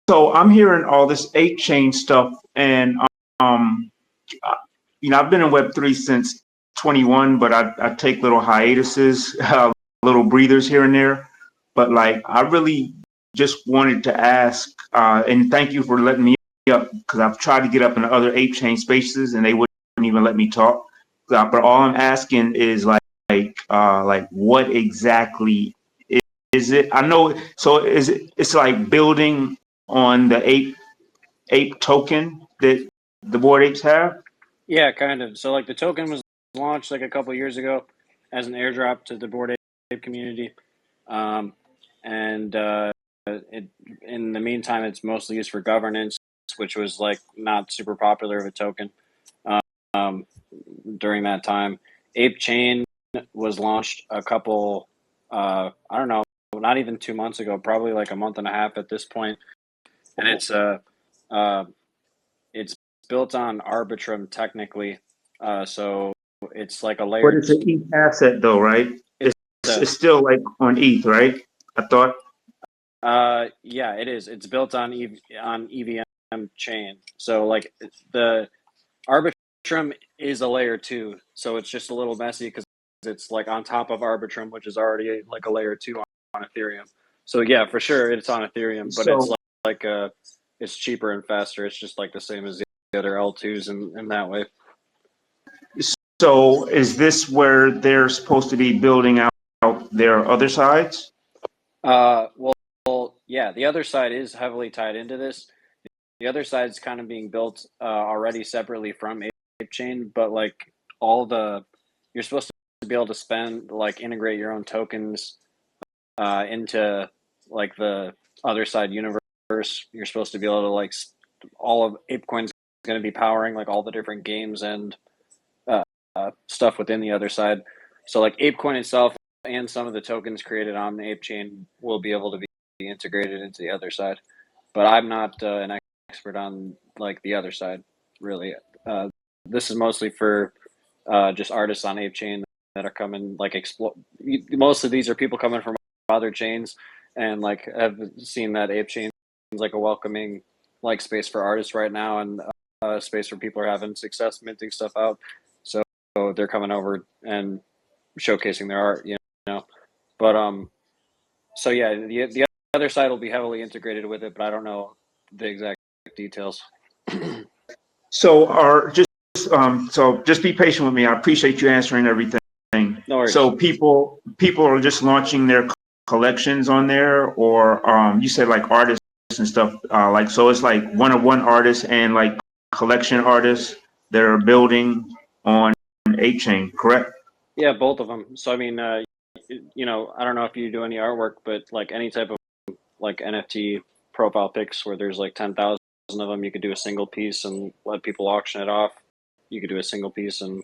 so I'm hearing all this ApeChain stuff, and um, you know, I've been in Web3 since 21, but I take little hiatuses, little breathers here and there. But like, I really just wanted to ask, and thank you for letting me up, because I've tried to get up in other ApeChain spaces, and they wouldn't even let me talk. But all I'm asking is like what exactly is it? I know. So is it? It's like building on the ape token that the Bored Apes have. Yeah, kind of. So like the token was launched like a couple years ago as an airdrop to the Bored Ape community, and in the meantime it's mostly used for governance, which was like not super popular of a token during that time. ApeChain was launched a couple, I don't know, not even 2 months ago, probably like a month and a half at this point, and it's built on Arbitrum technically, so it's like a But layer. it's an ETH asset though, right? It's It's still like on ETH, right? I thought. yeah, it is. It's built on EVM chain, so like the Arbitrum is a layer 2, so it's just a little messy because it's like on top of Arbitrum, which is already like a layer 2 on Ethereum. So yeah, for sure it's on Ethereum, but it's So like it's cheaper and faster. It's just like the same as the other L2s in that way. so is this where they're supposed to be building out their other sides? Well, yeah, the other side is heavily tied into this. The other side is kind of being built already separately from ApeChain, but like you're supposed to be able to spend, like integrate your own tokens into like the other side universe. You're supposed to be able to like all of ApeCoin's going to be powering like all the different games and stuff within the other side. So like ApeCoin itself and some of the tokens created on the ApeChain will be able to be integrated into the other side. But I'm not an expert on like the other side, really. This is mostly for just artists on ApeChain that are coming like explore. Most of these are people coming from other chains and like have seen that ApeChain is like a welcoming like space for artists right now, and a space where people are having success minting stuff out. So they're coming over and showcasing their art, you know. But so yeah, the other side will be heavily integrated with it, but I don't know the exact details. So so just be patient with me. I appreciate you answering everything. No worries. So people are just launching their collections on there, or you said like artists and stuff. Like so, it's like one artists and like collection artists that are building on ApeChain, correct? Yeah, both of them. So I mean, you know, I don't know if you do any artwork, but like any type of like NFT profile pics where there's like 10,000 of them, you could do a single piece and let people auction it off. You could do a single piece and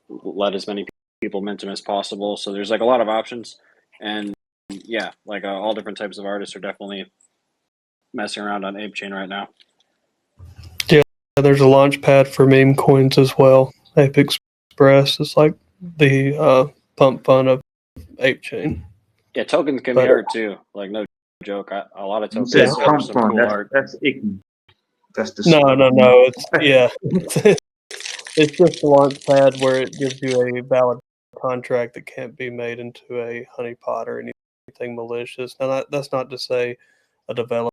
let as many people mint them as possible. So there's like a lot of options, and yeah, like all different types of artists are definitely messing around on ApeChain right now. Yeah, there's a launch pad for meme coins as well. Ape Express is like the pump fund of ApeChain. Yeah, tokens can be art too. Like no joke, a lot of You tokens said sell for pump some fun. cool art. That's icky. That's the No. It's yeah. It's just a launch pad where it gives you a valid contract that can't be made into a honeypot or anything malicious. Now that's not to say a developer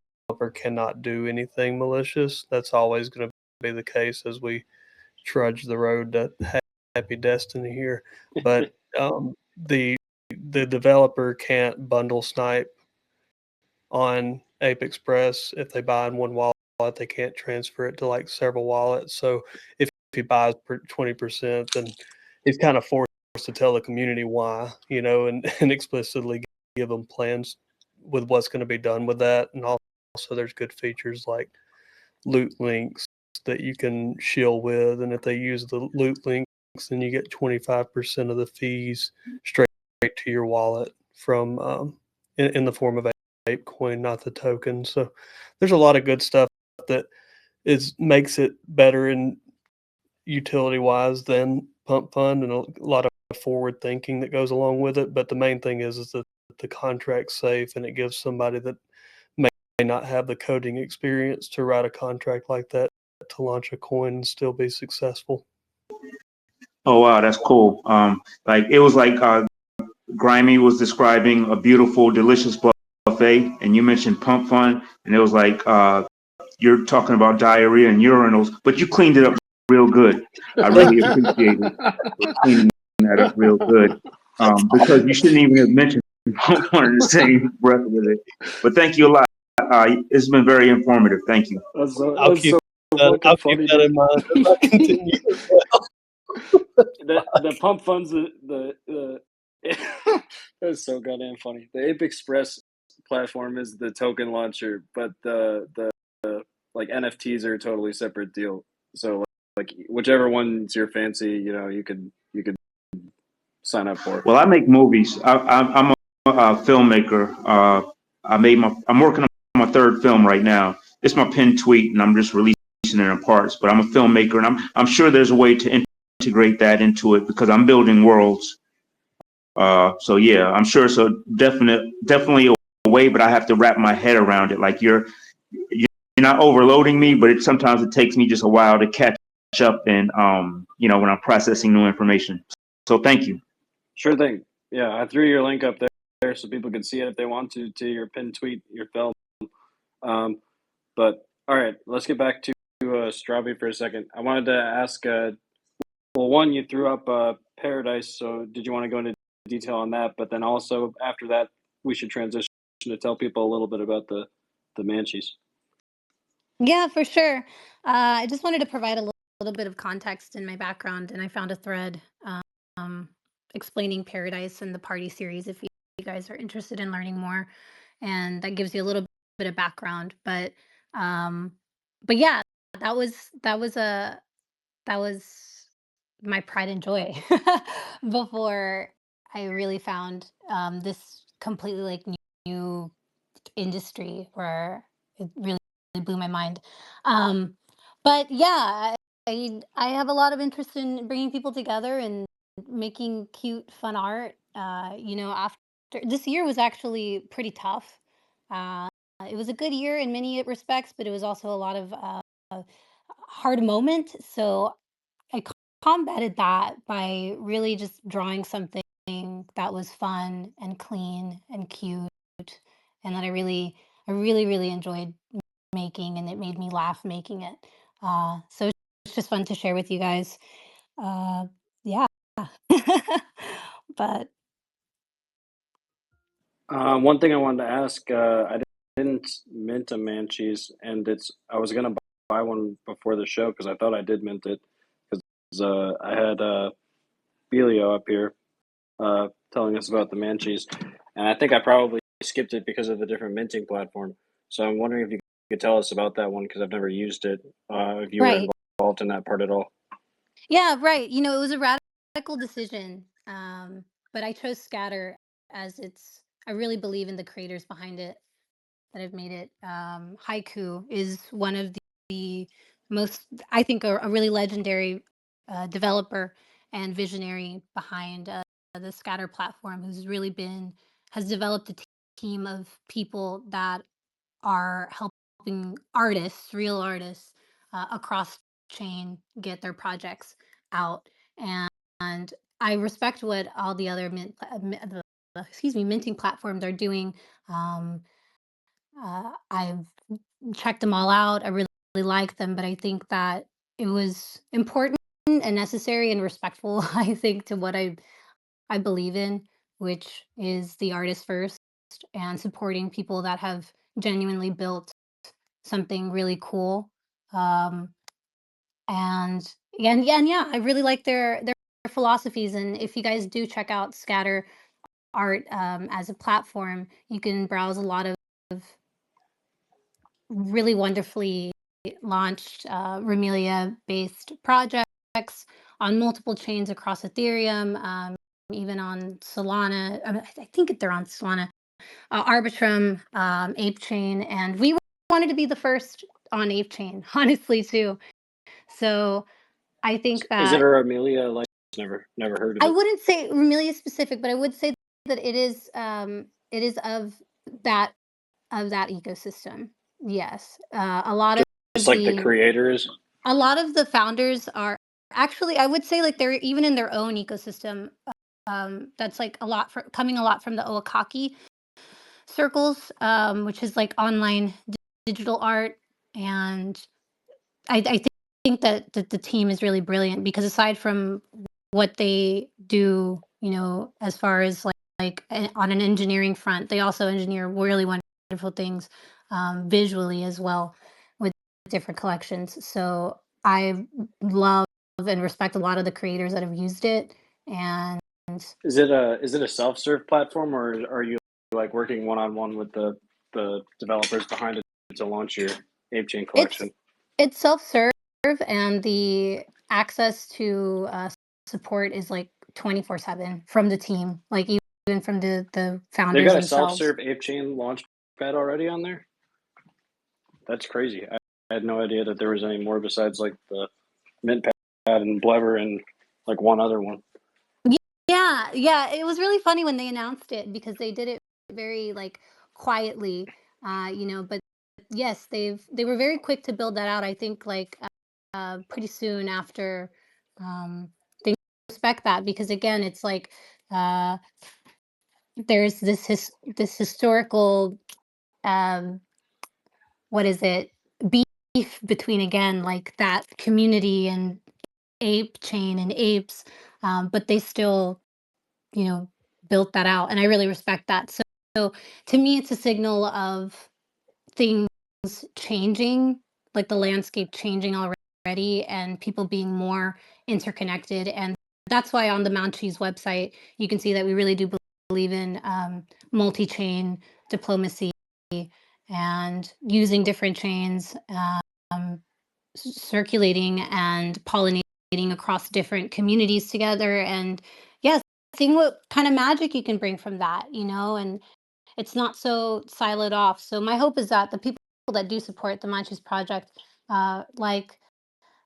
cannot do anything malicious. That's always going to be the case as we trudge the road to happy destiny here. But the developer can't bundle snipe on Ape Express. If they buy in one wallet, they can't transfer it to like several wallets. So if he buys 20%, then he's kind of forced to tell the community why, you know, and explicitly give them plans with what's going to be done with that. And also there's good features like loot links that you can shill with. And if they use the loot links, then you get 25% of the fees straight to your wallet from in the form of ApeCoin, not the token. So there's a lot of good stuff that makes it better in utility wise than Pump Fund, and a lot of forward thinking that goes along with it. But the main thing is that the contract's safe, and it gives somebody that may not have the coding experience to write a contract like that to launch a coin and still be successful. Oh wow, that's cool. Like it was like Grimy was describing a beautiful, delicious buffet, and you mentioned pump fun, and it was like you're talking about diarrhea and urinals, but you cleaned it up real good. I really appreciate it for cleaning that up real good, because you shouldn't even have mentioned pump fun in the same breath with it. But thank you a lot. It's been very informative. Thank you. I'll keep that in mind as I continue. The pump funds the that's so goddamn funny. The Ape Express platform is the token launcher, but the like NFTs are a totally separate deal. So like whichever one's your fancy, you know, you could sign up for. Well, I make movies. I'm a filmmaker. I'm working on my third film right now. It's my pin tweet, and I'm just releasing it in parts. But I'm a filmmaker, and I'm sure there's a way to integrate that into it because I'm building worlds. So yeah, I'm sure it's a definitely a way, but I have to wrap my head around it. Like you're not overloading me, but sometimes it takes me just a while to catch up, and you know, when I'm processing new information. So thank you. Sure thing. Yeah, I threw your link up there so people can see it if they want to your pin tweet, your film. But all right, let's get back to Strawberry for a second. I wanted to ask, well, one, you threw up Paradise, so did you want to go into detail on that? But then also after that, we should transition to tell people a little bit about the Manchies. Yeah, for sure. I just wanted to provide a little bit of context in my background, and I found a thread explaining Paradise and the Party series if you guys are interested in learning more, and that gives you a little bit of background. But yeah, that was that was my pride and joy before I really found this completely like new industry where it really blew my mind. Um, but yeah, I have a lot of interest in bringing people together and making cute, fun art. You know, after this year was actually pretty tough. Uh, it was a good year in many respects, but it was also a lot of hard moment. So I combated that by really just drawing something that was fun and clean and cute, and that I really enjoyed making, and it made me laugh making it. So it's just fun to share with you guys. Yeah. But One thing I wanted to ask, I didn't mint a Manchies, and I was gonna buy one before the show because I thought I did mint it because I had Belio up here to telling us about the Manchis, and I think I probably skipped it because of the different minting platform. So I'm wondering if you could tell us about that one because I've never used it. If you were Right. involved in that part at all. Yeah, right. You know, it was a radical decision, but I chose Scatter as I really believe in the creators behind it that have made it. Haiku is one of the most, I think, a really legendary developer and visionary behind the Scatter platform, has developed a team of people that are helping artists, real artists, across chain get their projects out. And I respect what all the other minting platforms are doing. Um, I've checked them all out. I really like them, but I think that it was important and necessary and respectful, I think, to what I believe in, which is the artist first and supporting people that have genuinely built something really cool. Um, and yeah, I really like their philosophies. And if you guys do check out Scatter Art as a platform, you can browse a lot of really wonderfully launched Remelia based projects on multiple chains across Ethereum, even on Solana. I think they're on Solana, Arbitrum, ApeChain, and we wanted to be the first on ApeChain, honestly, too. So I think Is it that a Amelia? Like, never heard of I it. wouldn't say Remelia specific, but I would say that it is of that ecosystem. Yes, a lot Just of like the creators. a lot of the founders are actually, I would say, like, they're even in their own ecosystem. That's like coming a lot from the Oakaki circles, which is like online digital art. And I think that the team is really brilliant because aside from what they do, you know, as far as on an engineering front, they also engineer really wonderful things visually as well with different collections. So I love and respect a lot of the creators that have used it. And Is it a self serve platform or are you like working one on one with the developers behind it to launch your ApeChain it's collection? it's self-serve, and the access to support is like 24/7 from the team, like even from the They founders got a self themselves. serve ApeChain launch pad already on there. That's crazy. I had no idea that there was any more besides like the Mint pad and Blever and like one other one. Yeah, yeah, it was really funny when they announced it because they did it very like quietly, you know. But yes, they were very quick to build that out. I think like pretty soon after. They respect that because again, it's like uh, there's this historical um, what is it, beef between, again, like that community and ape chain and apes, but they still, you know, built that out, and I really respect that. So to me, it's a signal of things changing, like the landscape changing already, and people being more interconnected. And that's why on the Mounties website, you can see that we really do believe in multi-chain diplomacy and using different chains, circulating and pollinating across different communities together. And yes, seeing what kind of magic you can bring from that, you know, and it's not so siloed off. So my hope is that the people that do support the Manchus project, like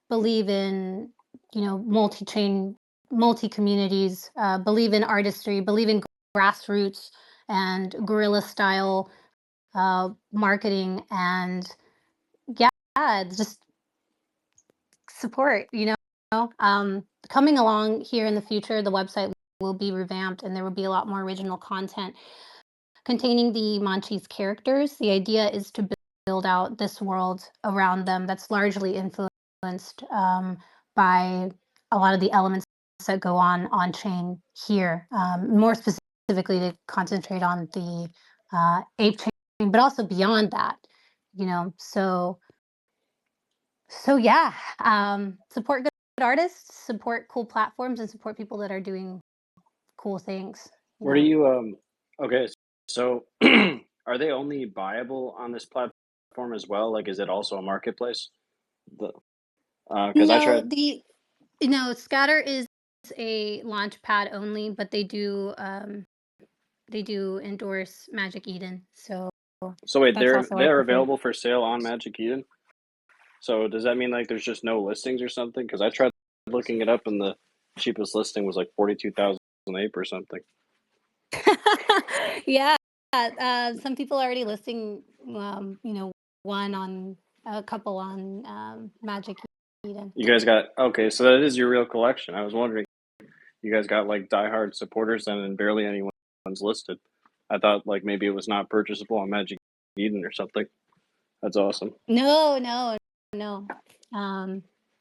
believe in, you know, multi-chain, multi-communities, believe in artistry, believe in grassroots and guerrilla style marketing, and yeah, just support, you know. Coming along here in the future, the website will be revamped and there will be a lot more original content containing the Manchis characters. The idea is to build out this world around them that's largely influenced by a lot of the elements that go on chain here. More specifically, to concentrate on the ape chain, but also beyond that. You know, so yeah, support good artists, support cool platforms, and support people that are doing cool things. Where do you okay, so are they only buyable on this platform as well? Like, is it also a marketplace? The because I No, tried. Scatter is a launch pad only, but they do endorse Magic Eden, so So wait, that's they're also our they're preferred. available for sale on Magic Eden. So does that mean like there's just no listings or something? Because I tried looking it up, and the cheapest listing was like 42,000 ape or something. Yeah, some people are already listing, one on a couple on Magic Eden. You guys got okay, so that is your real collection. I was wondering, you guys got like diehard supporters then, and barely anyone's listed. I thought like maybe it was not purchasable on Magic Eden or something. That's awesome. No, no, no.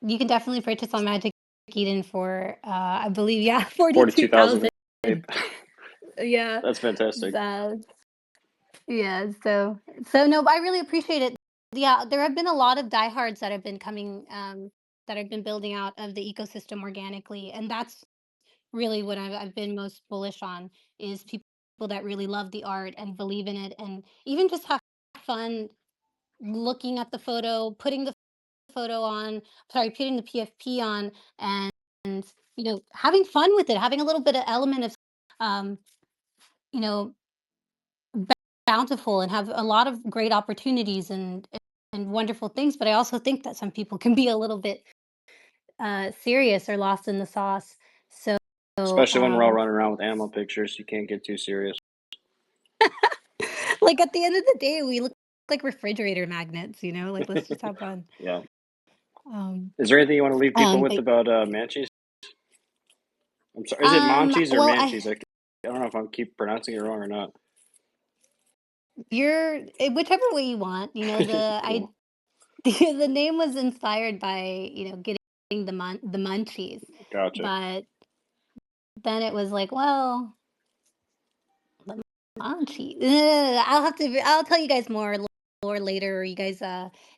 You can definitely purchase on Magic Eden for, I believe, yeah, 42,000 42,000. ape. Yeah. That's fantastic. Yeah, so no, but I really appreciate it. Yeah, there have been a lot of diehards that have been coming, that have been building out of the ecosystem organically, and that's really what I've been most bullish on, is people that really love the art and believe in it, and even just have fun looking at the photo, putting the photo on, sorry, putting the PFP on, and having fun with it, having a little bit of element of, um, you know, bountiful, and have a lot of great opportunities and wonderful things. But I also think that some people can be a little bit serious or lost in the sauce. So, Especially when we're all running around with animal pictures, you can't get too serious. like at the end of the day, we look like refrigerator magnets. Like, let's just have fun. Yeah. Um, Is there anything you want to leave people with but about Manchis? I'm sorry. Is it Manchis or well, Manchis? I don't know if I keep pronouncing it wrong or not. you're whichever way you want. Cool. The name was inspired by getting the munchies, Gotcha. but then it was like, well, the munchies. I'll tell you guys more later. Or you guys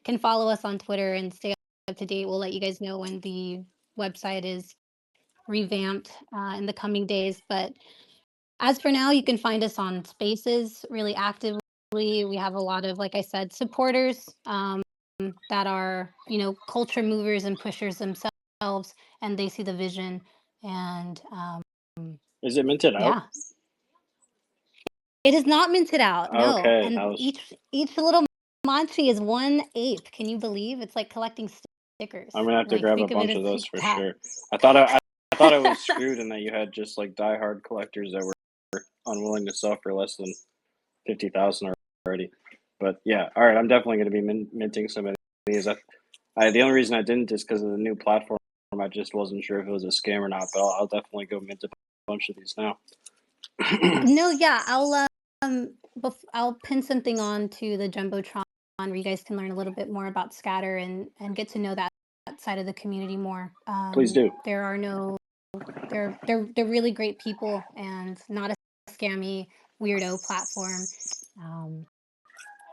can follow us on Twitter and stay up to date. We'll let you guys know when the website is revamped in the coming days. But as for now, you can find us on Spaces really actively. We have a lot of, like I said, supporters that are, culture movers and pushers themselves, and they see the vision. And Is it minted out? yeah, it is not minted out, no. Okay. And each little manchi is one ape. Can you believe? It's like collecting stickers. I'm gonna have to Like, grab a think of it bunch of as those like for that. sure. I thought I was screwed in that you had just like diehard collectors that were unwilling to sell for less than 50,000 already. But yeah, all right. I'm definitely gonna be minting some of these. The only reason I didn't is because of the new platform. I just wasn't sure if it was a scam or not. But I'll definitely go mint a bunch of these now. No, yeah, I'll pin something on to the Jumbotron where you guys can learn a little bit more about Scatter and get to know that side of the community more. Please do. They're really great people and not a scammy weirdo platform.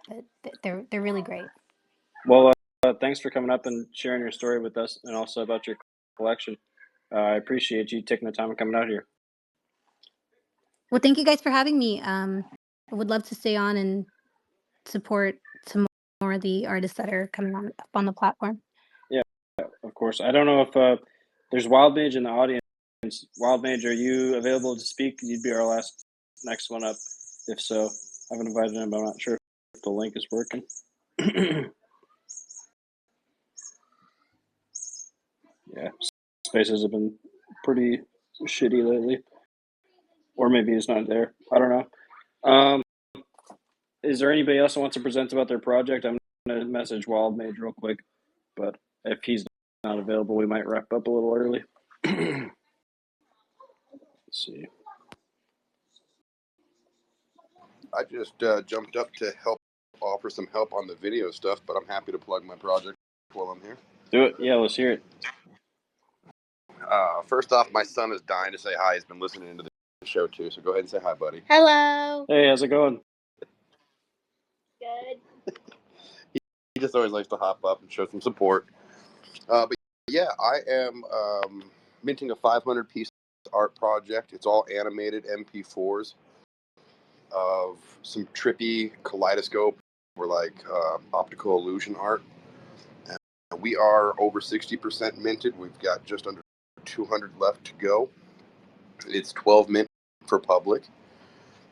But they're really great. Well, thanks for coming up and sharing your story with us, and also about your collection. I appreciate you taking the time and coming out here. Well, thank you guys for having me. I would love to stay on and support some more of the artists that are coming up on the platform. Yeah, of course. I don't know if there's Wild Mage in the audience. Wild Mage, are you available to speak? You'd be our next one up. If so, I haven't invited him, but I'm not sure if the link is working. Yeah, spaces have been pretty shitty lately, or maybe he's not there. I don't know. Is there anybody else who wants to present about their project? I'm gonna message Wild Mage real quick, but if he's not available, we might wrap up a little early. Let's see. I just jumped up to offer some help on the video stuff, but I'm happy to plug my project while I'm here. Do it. Yeah, let's hear it. First off, my son is dying to say hi. He's been listening to the show too, so go ahead and say hi, buddy. Hello. Hey, how's it going? Good. He just always likes to hop up and show some support. But yeah, I am minting a 500 piece art project. It's all animated MP4s of some trippy kaleidoscope or like optical illusion art. And we are over 60% minted. We've got just under 200 left to go. It's 12 mint for public.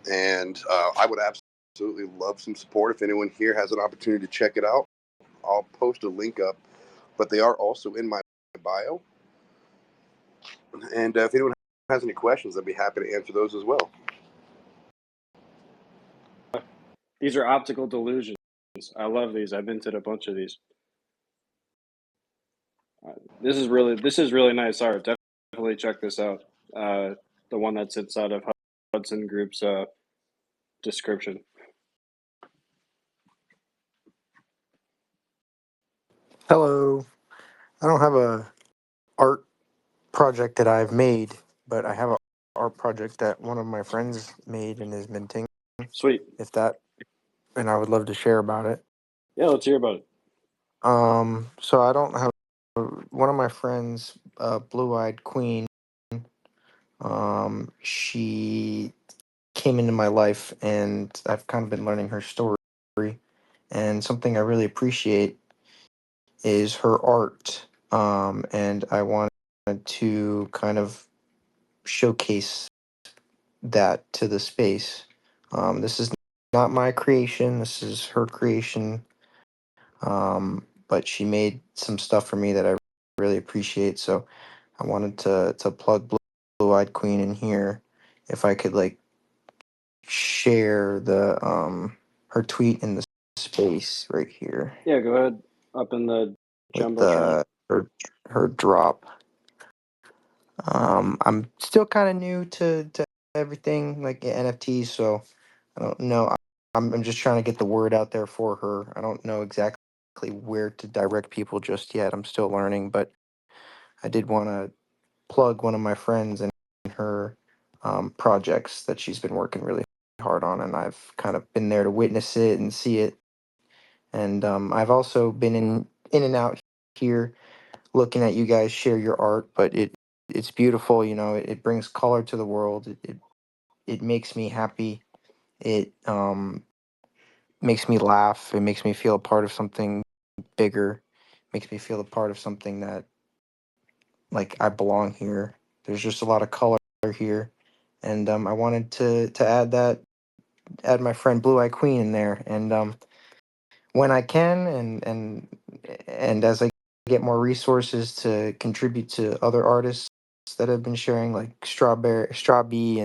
And I would absolutely love some support. If anyone here has an opportunity to check it out, I'll post a link up. But they are also in my bio. And if anyone has any questions, I'd be happy to answer those as well. These are optical delusions. I love these. I've minted a bunch of these. This is really nice art. Definitely check this out. The one that's inside of Hudson Group's description. Hello. I don't have a art project that I've made, but I have a art project that one of my friends made and is minting. Sweet. And I would love to share about it. Yeah, let's hear about it. So I don't have one of my friends, Blue Eyed Queen. She came into my life, and I've kind of been learning her story. And something I really appreciate is her art. And I wanted to kind of showcase that to the space. This is not my creation. This is her creation. But she made some stuff for me that I really appreciate. So I wanted to plug Blue Eyed Queen in here. If I could like share the her tweet in the space right here Yeah, go ahead. Up in the with jumbotron. her drop. I'm still kind of new to everything like NFTs, so I don't know. I'm just trying to get the word out there for her. I don't know exactly where to direct people just yet. I'm still learning, but I did want to plug one of my friends and her projects that she's been working really hard on, and I've kind of been there to witness it and see it. And I've also been in and out here looking at you guys share your art, but it's beautiful. You know, it brings color to the world. It makes me happy. It makes me laugh. It makes me feel a part of something bigger. Makes me feel a part of something that like I belong here. There's just a lot of color here, and I wanted to add my friend Blue Eye Queen in there, and when I can, and as I get more resources to contribute to other artists that have been sharing, like Strawbee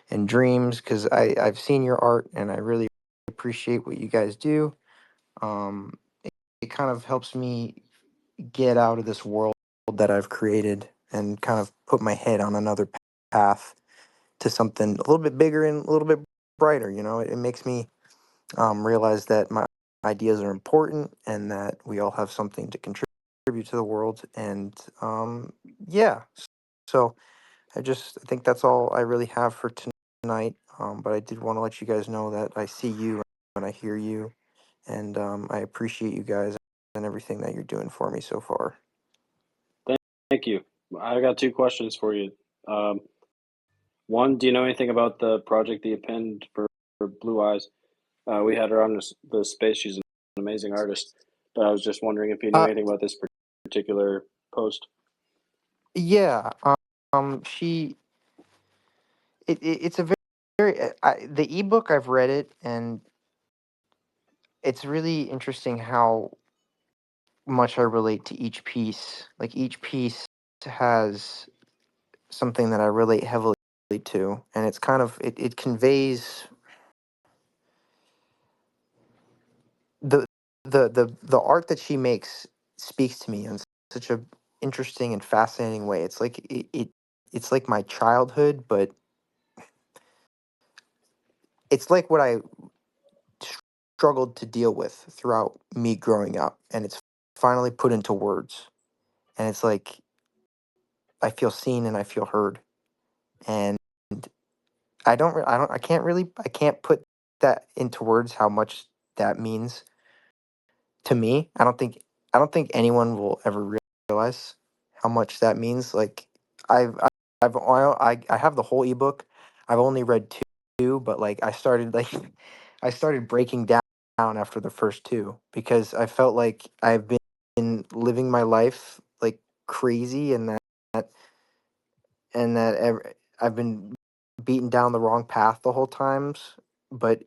and Dreams, because I've seen your art and I really appreciate what you guys do. It kind of helps me get out of this world that I've created and kind of put my head on another path to something a little bit bigger and a little bit brighter. You know, it makes me realize that my ideas are important and that we all have something to contribute to the world. And yeah, so I think that's all I really have for tonight. But I did want to let you guys know that I see you and I hear you, and I appreciate you guys and everything that you're doing for me so far. Thank you. I got two questions for you. Um, One, do you know anything about the project that you pinned for Blue Eyes? We had her on the space. She's an amazing artist. But I was just wondering if you knew Uh, anything about this particular post. yeah. She. It's a the ebook I've read it, and it's really interesting how much I relate to each piece. Like each piece has something that I relate heavily to, and it's kind of it conveys the the art that she makes speaks to me in such a interesting and fascinating way. It's like it's like my childhood, but it's like what I struggled to deal with throughout me growing up, and it's finally put into words. And it's like I feel seen and I feel heard, and I can't put that into words how much that means to me. I don't think anyone will ever realize how much that means. Like I've I have the whole ebook. I've only read two, but like I started like I started breaking down after the first two because I felt like I've been living my life like crazy, and that I've been beaten down the wrong path the whole times. But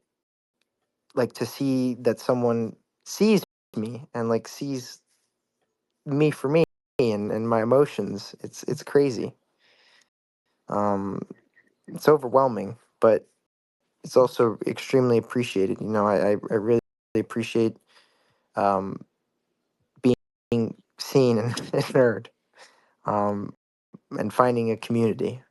like to see that someone sees me and like sees me for me and my emotions, it's crazy. Um, it's overwhelming, but it's also extremely appreciated. You know, I really appreciate um, being seen and heard, um, and finding a community.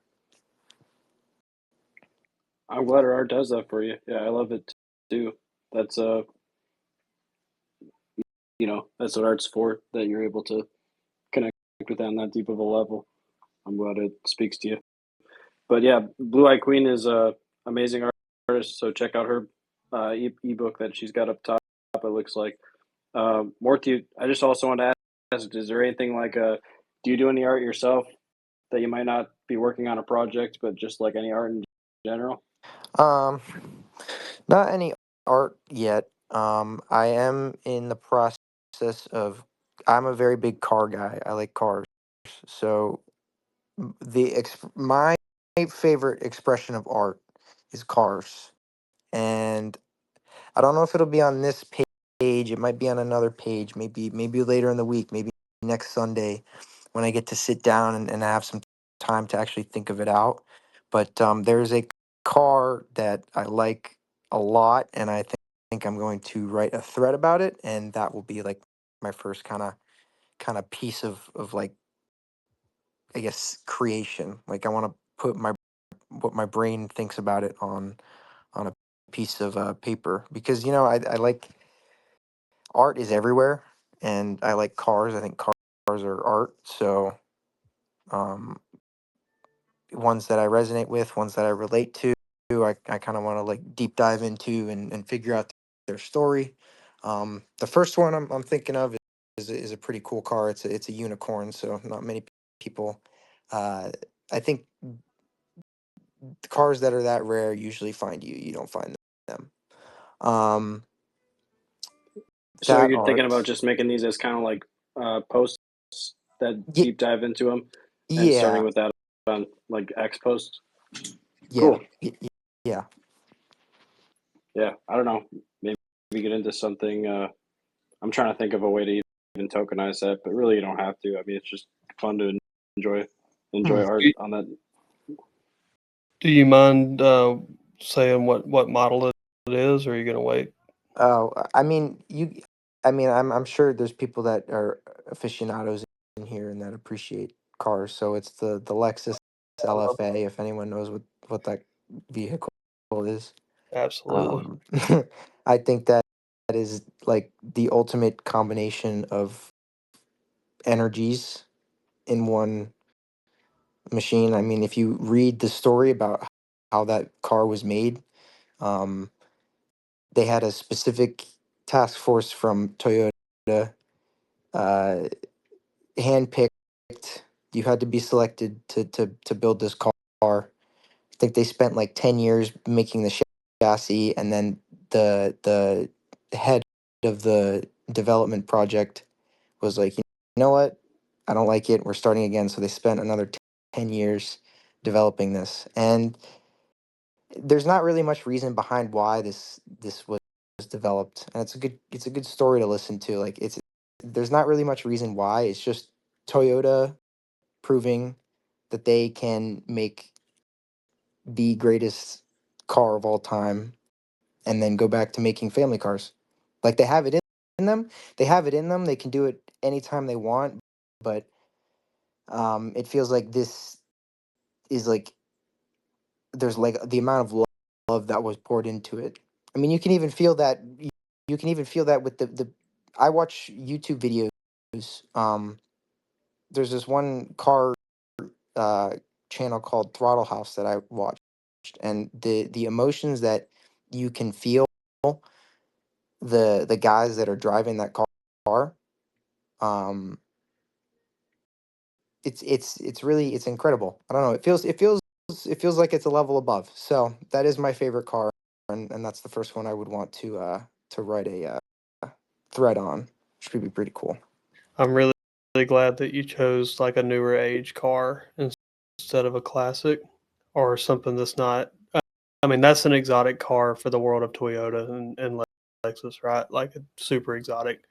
I'm glad our art does that for you. Yeah, I love it too. That's that's what art's for. That you're able to connect with that on that deep of a level. I'm glad it speaks to you. But yeah, Blue Eye Queen is a amazing artist. So check out her ebook that she's got up top. It looks like. Morty, I just also want to ask: is there anything like do you do any art yourself that you might not be working on a project, but just like any art in general? Um, Not any art yet. I am in the process of. I'm a very big car guy. I like cars, so my favorite expression of art is cars, and I don't know if it'll be on this page. It might be on another page. Maybe later in the week. Maybe next Sunday, when I get to sit down and have some time to actually think of it out. But there's a car that I like a lot, and I think I'm going to write a thread about it, and that will be like my first kind of piece of like, I guess, creation. Like I want to put my what my brain thinks about it on a piece of paper, because I like art is everywhere, and I like cars. I think cars are art. So um, ones that I resonate with, ones that I relate to, I kind of want to like deep dive into and figure out their story. The first one I'm thinking of is a pretty cool car. It's a unicorn, so not many people. Uh, I think the cars that are that rare usually find you. You don't find them. Um, So that you're thinking about art. just making these as kind of like posts that Yeah, deep dive into them, and starting yeah, with that on like X posts. yeah, Cool. yeah. Yeah, I don't know. Maybe get into something. I'm trying to think of a way to even tokenize that, but really you don't have to. I mean, it's just fun to enjoy Hmm. art Do on that. do you mind saying what model it is, or are you gonna wait? Oh, I mean, I'm sure there's people that are aficionados in here and that appreciate cars. So it's the Lexus LFA. If anyone knows what that vehicle is, Absolutely. um, I think that is like the ultimate combination of energies in one machine. I mean, if you read the story about how that car was made, um, they had a specific task force from Toyota, uh, handpicked. You had to be selected to build this car. I think they spent like 10 years making the chassis, and then the head of the development project was like, you know what, I don't like it. We're starting again. So they spent another 10 years developing this, and there's not really much reason behind why this was developed, and it's a good story to listen to. Like there's not really much reason why. It's just Toyota proving that they can make the greatest car of all time and then go back to making family cars. Like they have it in them. They have it in them. They can do it anytime they want, but it feels like this is like there's like the amount of love that was poured into it. I mean, you can even feel that. You can even feel that with the. I watch YouTube videos. There's this one car uh, channel called Throttle House that I watched, and the emotions that you can feel the guys that are driving that car, um, it's really it's incredible. I don't know. It feels like it's a level above. So that is my favorite car, and that's the first one I would want to write a thread on, which would be pretty cool. I'm really, really glad that you chose like a newer age car instead of a classic or something that's not. I mean, that's an exotic car for the world of Toyota and Lexus, right? Like it's super exotic,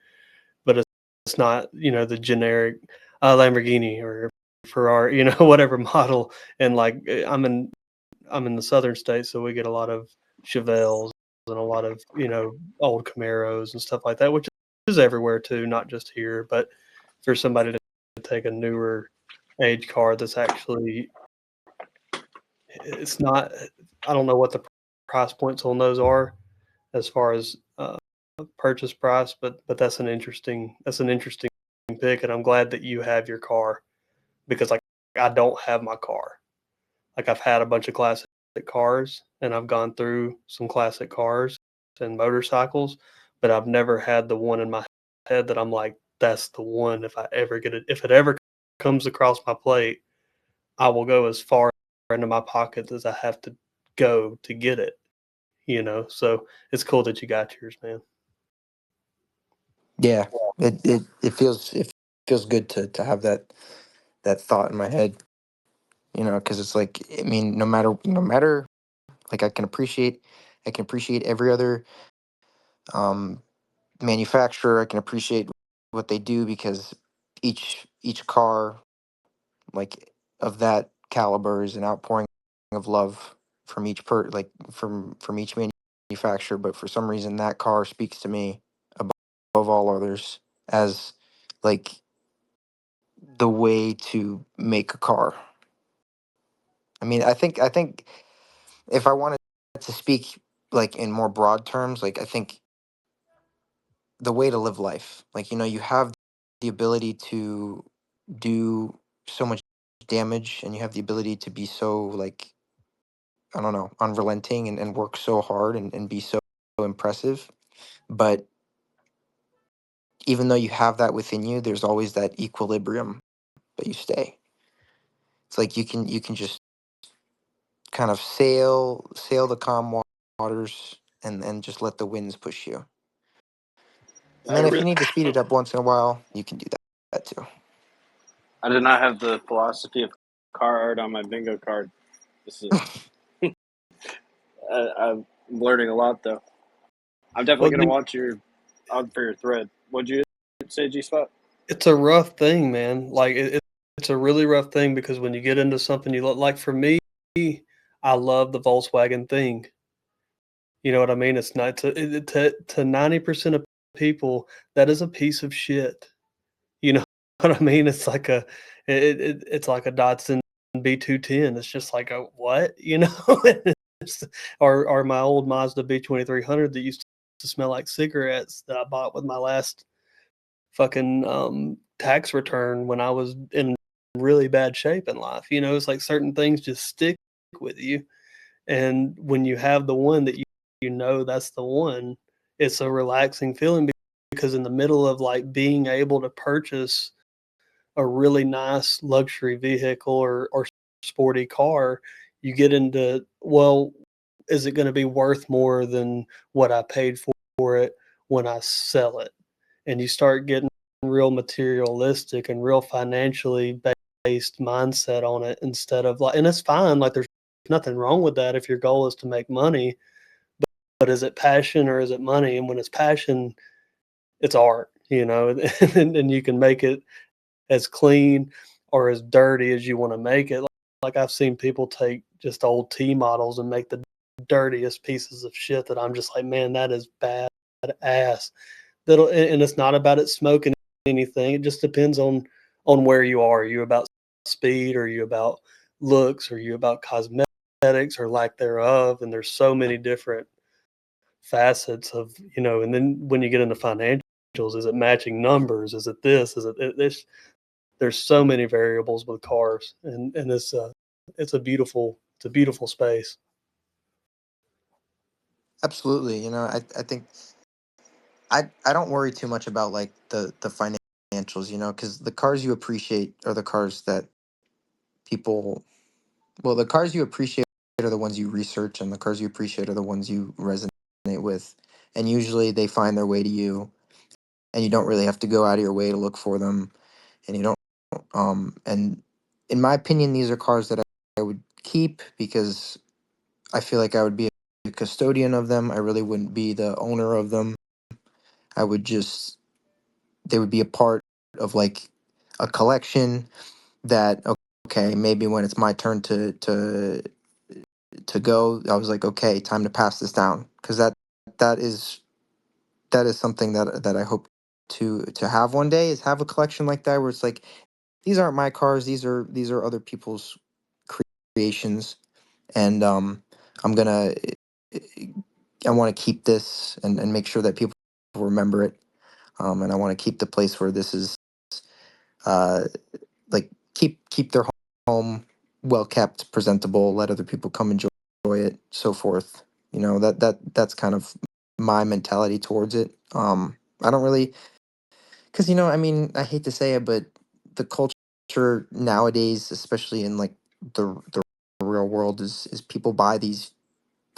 but it's not, the generic Lamborghini or Ferrari, whatever model. And like I'm in the southern states, so we get a lot of Chevelles and a lot of old Camaros and stuff like that, which is everywhere too, not just here. But for somebody to take a newer age car that's actually, it's not. I don't know what the price points on those are as far as purchase price, but that's an interesting pick, and I'm glad that you have your car because like I don't have my car. Like I've had a bunch of classic cars and I've gone through some classic cars and motorcycles, but I've never had the one in my head that I'm like, that's the one. If I ever get it, if it ever comes across my plate, I will go as far into my pocket as I have to go to get it, So it's cool that you got yours, man. Yeah, it feels good to have that thought in my head, because it's like, I mean, no matter, like I can appreciate every other um manufacturer. I can appreciate what they do because each car like of that caliber is an outpouring of love from from each manufacturer. But for some reason, that car speaks to me above all others as like the way to make a car. I mean, I think if I wanted to speak like in more broad terms, like I think the way to live life, like you have the ability to do so much damage, and you have the ability to be so like, I don't know, unrelenting, and work so hard, and be so impressive. But even though you have that within you, there's always that equilibrium that you stay. It's like you can just kind of sail the calm waters, and just let the winds push you. And I then if you really, need to speed it up once in a while, you can do that too. I did not have the philosophy of car art on my bingo card. This is I'm learning a lot though. I'm definitely Well, gonna watch your out for your thread. What'd you say, G Spot? it's a rough thing, man. Like it's a really rough thing because when you get into something you look like, for me, I love the Volkswagen thing. You know what I mean? It's not to 90% of people that is a piece of shit. You know what I mean? It's like it's like a Datsun B210. It's just like a what? It's- or my old Mazda B2300 that used to smell like cigarettes that I bought with my last fucking tax return when I was in really bad shape in life. It's like certain things just stick with you, and when you have the one that that's the one, it's a relaxing feeling because in the middle of like being able to purchase a really nice luxury vehicle or sporty car, you get into, well, is it going to be worth more than what I paid for it when I sell it? And you start getting real materialistic and real financially based mindset on it instead of like, and it's fine. Like there's nothing wrong with that if your goal is to make money, but is it passion or is it money? And when it's passion, it's art, and you can make it as clean or as dirty as you want to make it. Like I've seen people take just old T models and make the dirtiest pieces of shit that I'm just like, man, that is bad ass. And it's not about it smoking anything. It just depends on where you are. Are you about speed? Are you about looks? Are you about cosmetics or lack thereof? And there's so many different facets of, and then when you get into financials, is it matching numbers? Is it this? Is it this? There's so many variables with cars, and it's a beautiful space. Absolutely. I think I don't worry too much about like the financial financials, you know, because the cars you appreciate are the cars that people, well, the cars you appreciate are the ones you research, and the cars you appreciate are the ones you resonate with. And usually they find their way to you, and you don't really have to go out of your way to look for them. And you don't, and in my opinion, these are cars that I would keep because I feel like I would be a custodian of them. I really wouldn't be the owner of them. I would just, they would be a part of like a collection that, okay, maybe when it's my turn to go, I was like, okay, time to pass this down, because that is that is something that I hope to have one day, is have a collection like that where it's like, these aren't my cars, these are other people's creations, and I'm gonna I want to keep this and make sure that people remember it, and I want to keep the place where this is uh, like keep their home well kept, presentable, let other people come enjoy it, so forth. You know, that's kind of my mentality towards it. I don't really, because you know, I mean, I hate to say it, but the culture nowadays, especially in like the real world, is people buy these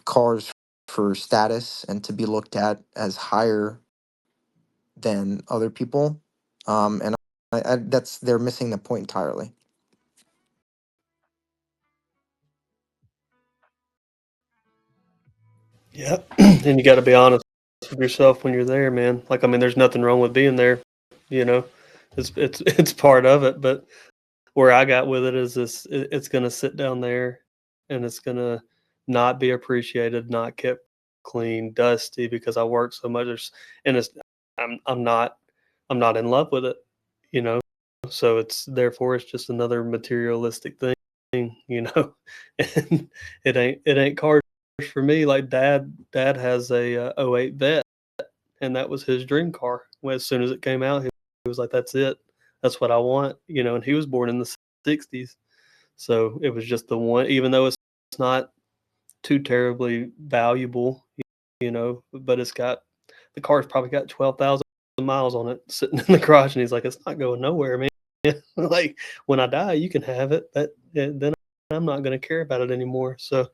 cars for status and to be looked at as higher than other people, and that's, they're missing the point entirely. Yeah, and you got to be honest with yourself when you're there, man. Like, I mean, there's nothing wrong with being there, you know. It's part of it, but where I got with it is this: it's going to sit down there, and it's going to not be appreciated, not kept clean, dusty because I work so much. And it's I'm not in love with it, you know. So therefore it's just another materialistic thing, you know. And it ain't cars for me. Like dad has a '08 Vet, and that was his dream car. Well, as soon as it came out, he was like, that's it, that's what I want, you know. And he was born in the '60s, so it was just the one, even though it's not too terribly valuable, you know, but the car's probably got 12,000 miles on it sitting in the garage, and he's like, it's not going nowhere, man. Like, when I die, you can have it, but then I'm not going to care about it anymore. So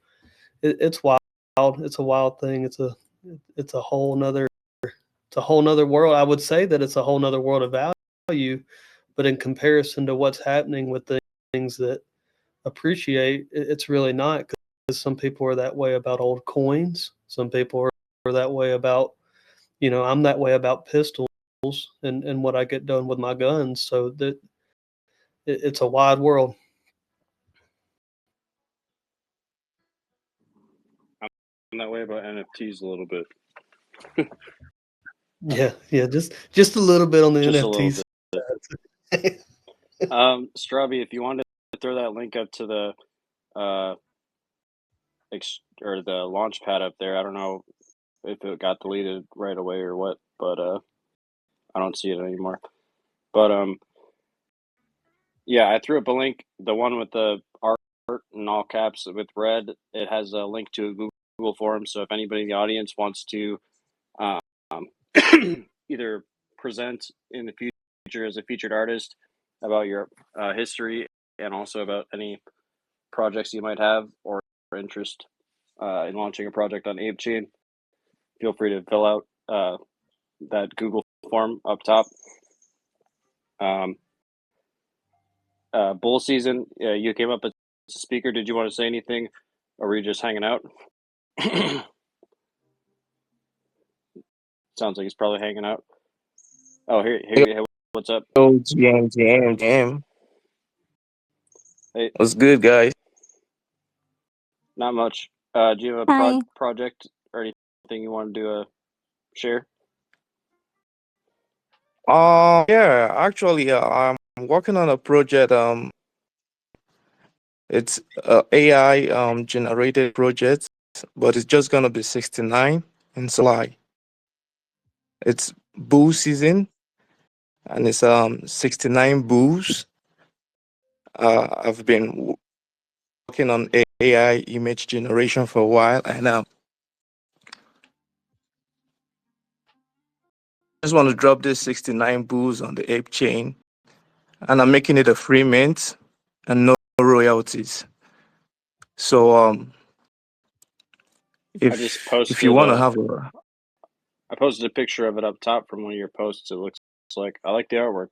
it's wild. It's a wild thing. It's a whole nother world. I would say that it's a whole nother world of value, but in comparison to what's happening with the things that appreciate, it's really not, because some people are that way about old coins. Some people are that way about, you know, I'm that way about pistols and what I get done with my guns. So that it's a wide world. I'm that way about NFTs a little bit. Yeah, just a little bit on the Just a little NFTs. bit. Strawby, if you wanted to throw that link up to the or the launch pad up there, I don't know if it got deleted right away or what, but I don't see it anymore. But yeah, I threw up a link. The one with the art in all caps with red, it has a link to a Google form. So if anybody in the audience wants to um, either present in the future as a featured artist about your history and also about any projects you might have or interest in launching a project on ApeChain, feel free to fill out that Google form up top. Bull season, you came up as a speaker. Did you want to say anything, or were you just hanging out? Sounds like he's probably hanging out. Oh, here, what's up? Oh, GM. Hey, What's good, guys? not much. Do you have a Hi. project or anything you want to share? Yeah, actually, I'm working on a project. It's AI generated project, but it's just gonna be 69 in supply. It's bull season, and it's 69 bulls. I've been working on AI image generation for a while, and just want to drop this 69 bulls on the Ape chain, and I'm making it a free mint and no royalties. So I just if you posted want to have a I posted a picture of it up top from one of your posts. It looks like I like the artwork.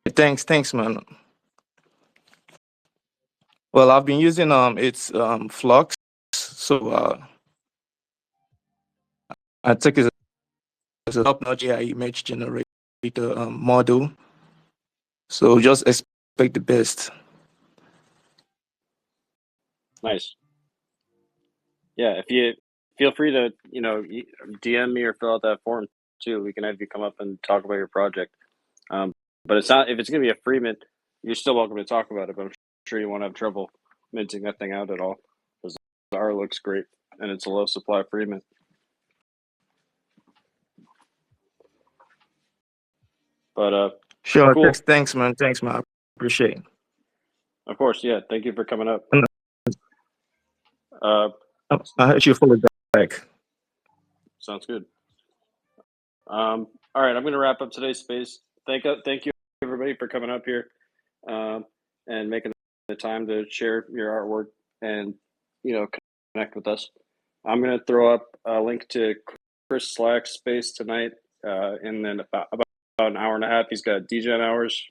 thanks man. Well, I've been using it's Flux, so I take it as a top-notch AI image generator model. So just expect the best. Nice. Yeah, if you feel free to DM me or fill out that form too. We can have you come up and talk about your project. But it's not if it's gonna be a free mint, you're still welcome to talk about it. But I'm sure you won't have trouble minting that thing out at all because the art looks great and it's a low supply free mint. But Sure, cool. thanks man. I appreciate it. Of course, yeah. Thank you for coming up. And, I heard you follow back. Sounds good. All right, I'm going to wrap up today's space. Thank you everybody for coming up here and making the time to share your artwork and connect with us. I'm going to throw up a link to Chris Slack's space tonight, and then about an hour and a half. He's got DGen hours.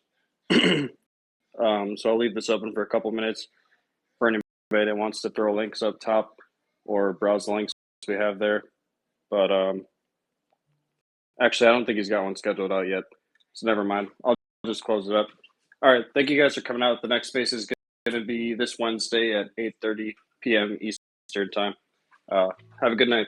So I'll leave this open for a couple minutes for anybody that wants to throw links up top or browse the links we have there. But actually, I don't think he's got one scheduled out yet. So never mind. I'll just close it up. All right. Thank you guys for coming out. The next space is going to be this Wednesday at 8:30 p.m. Eastern time. Have a good night.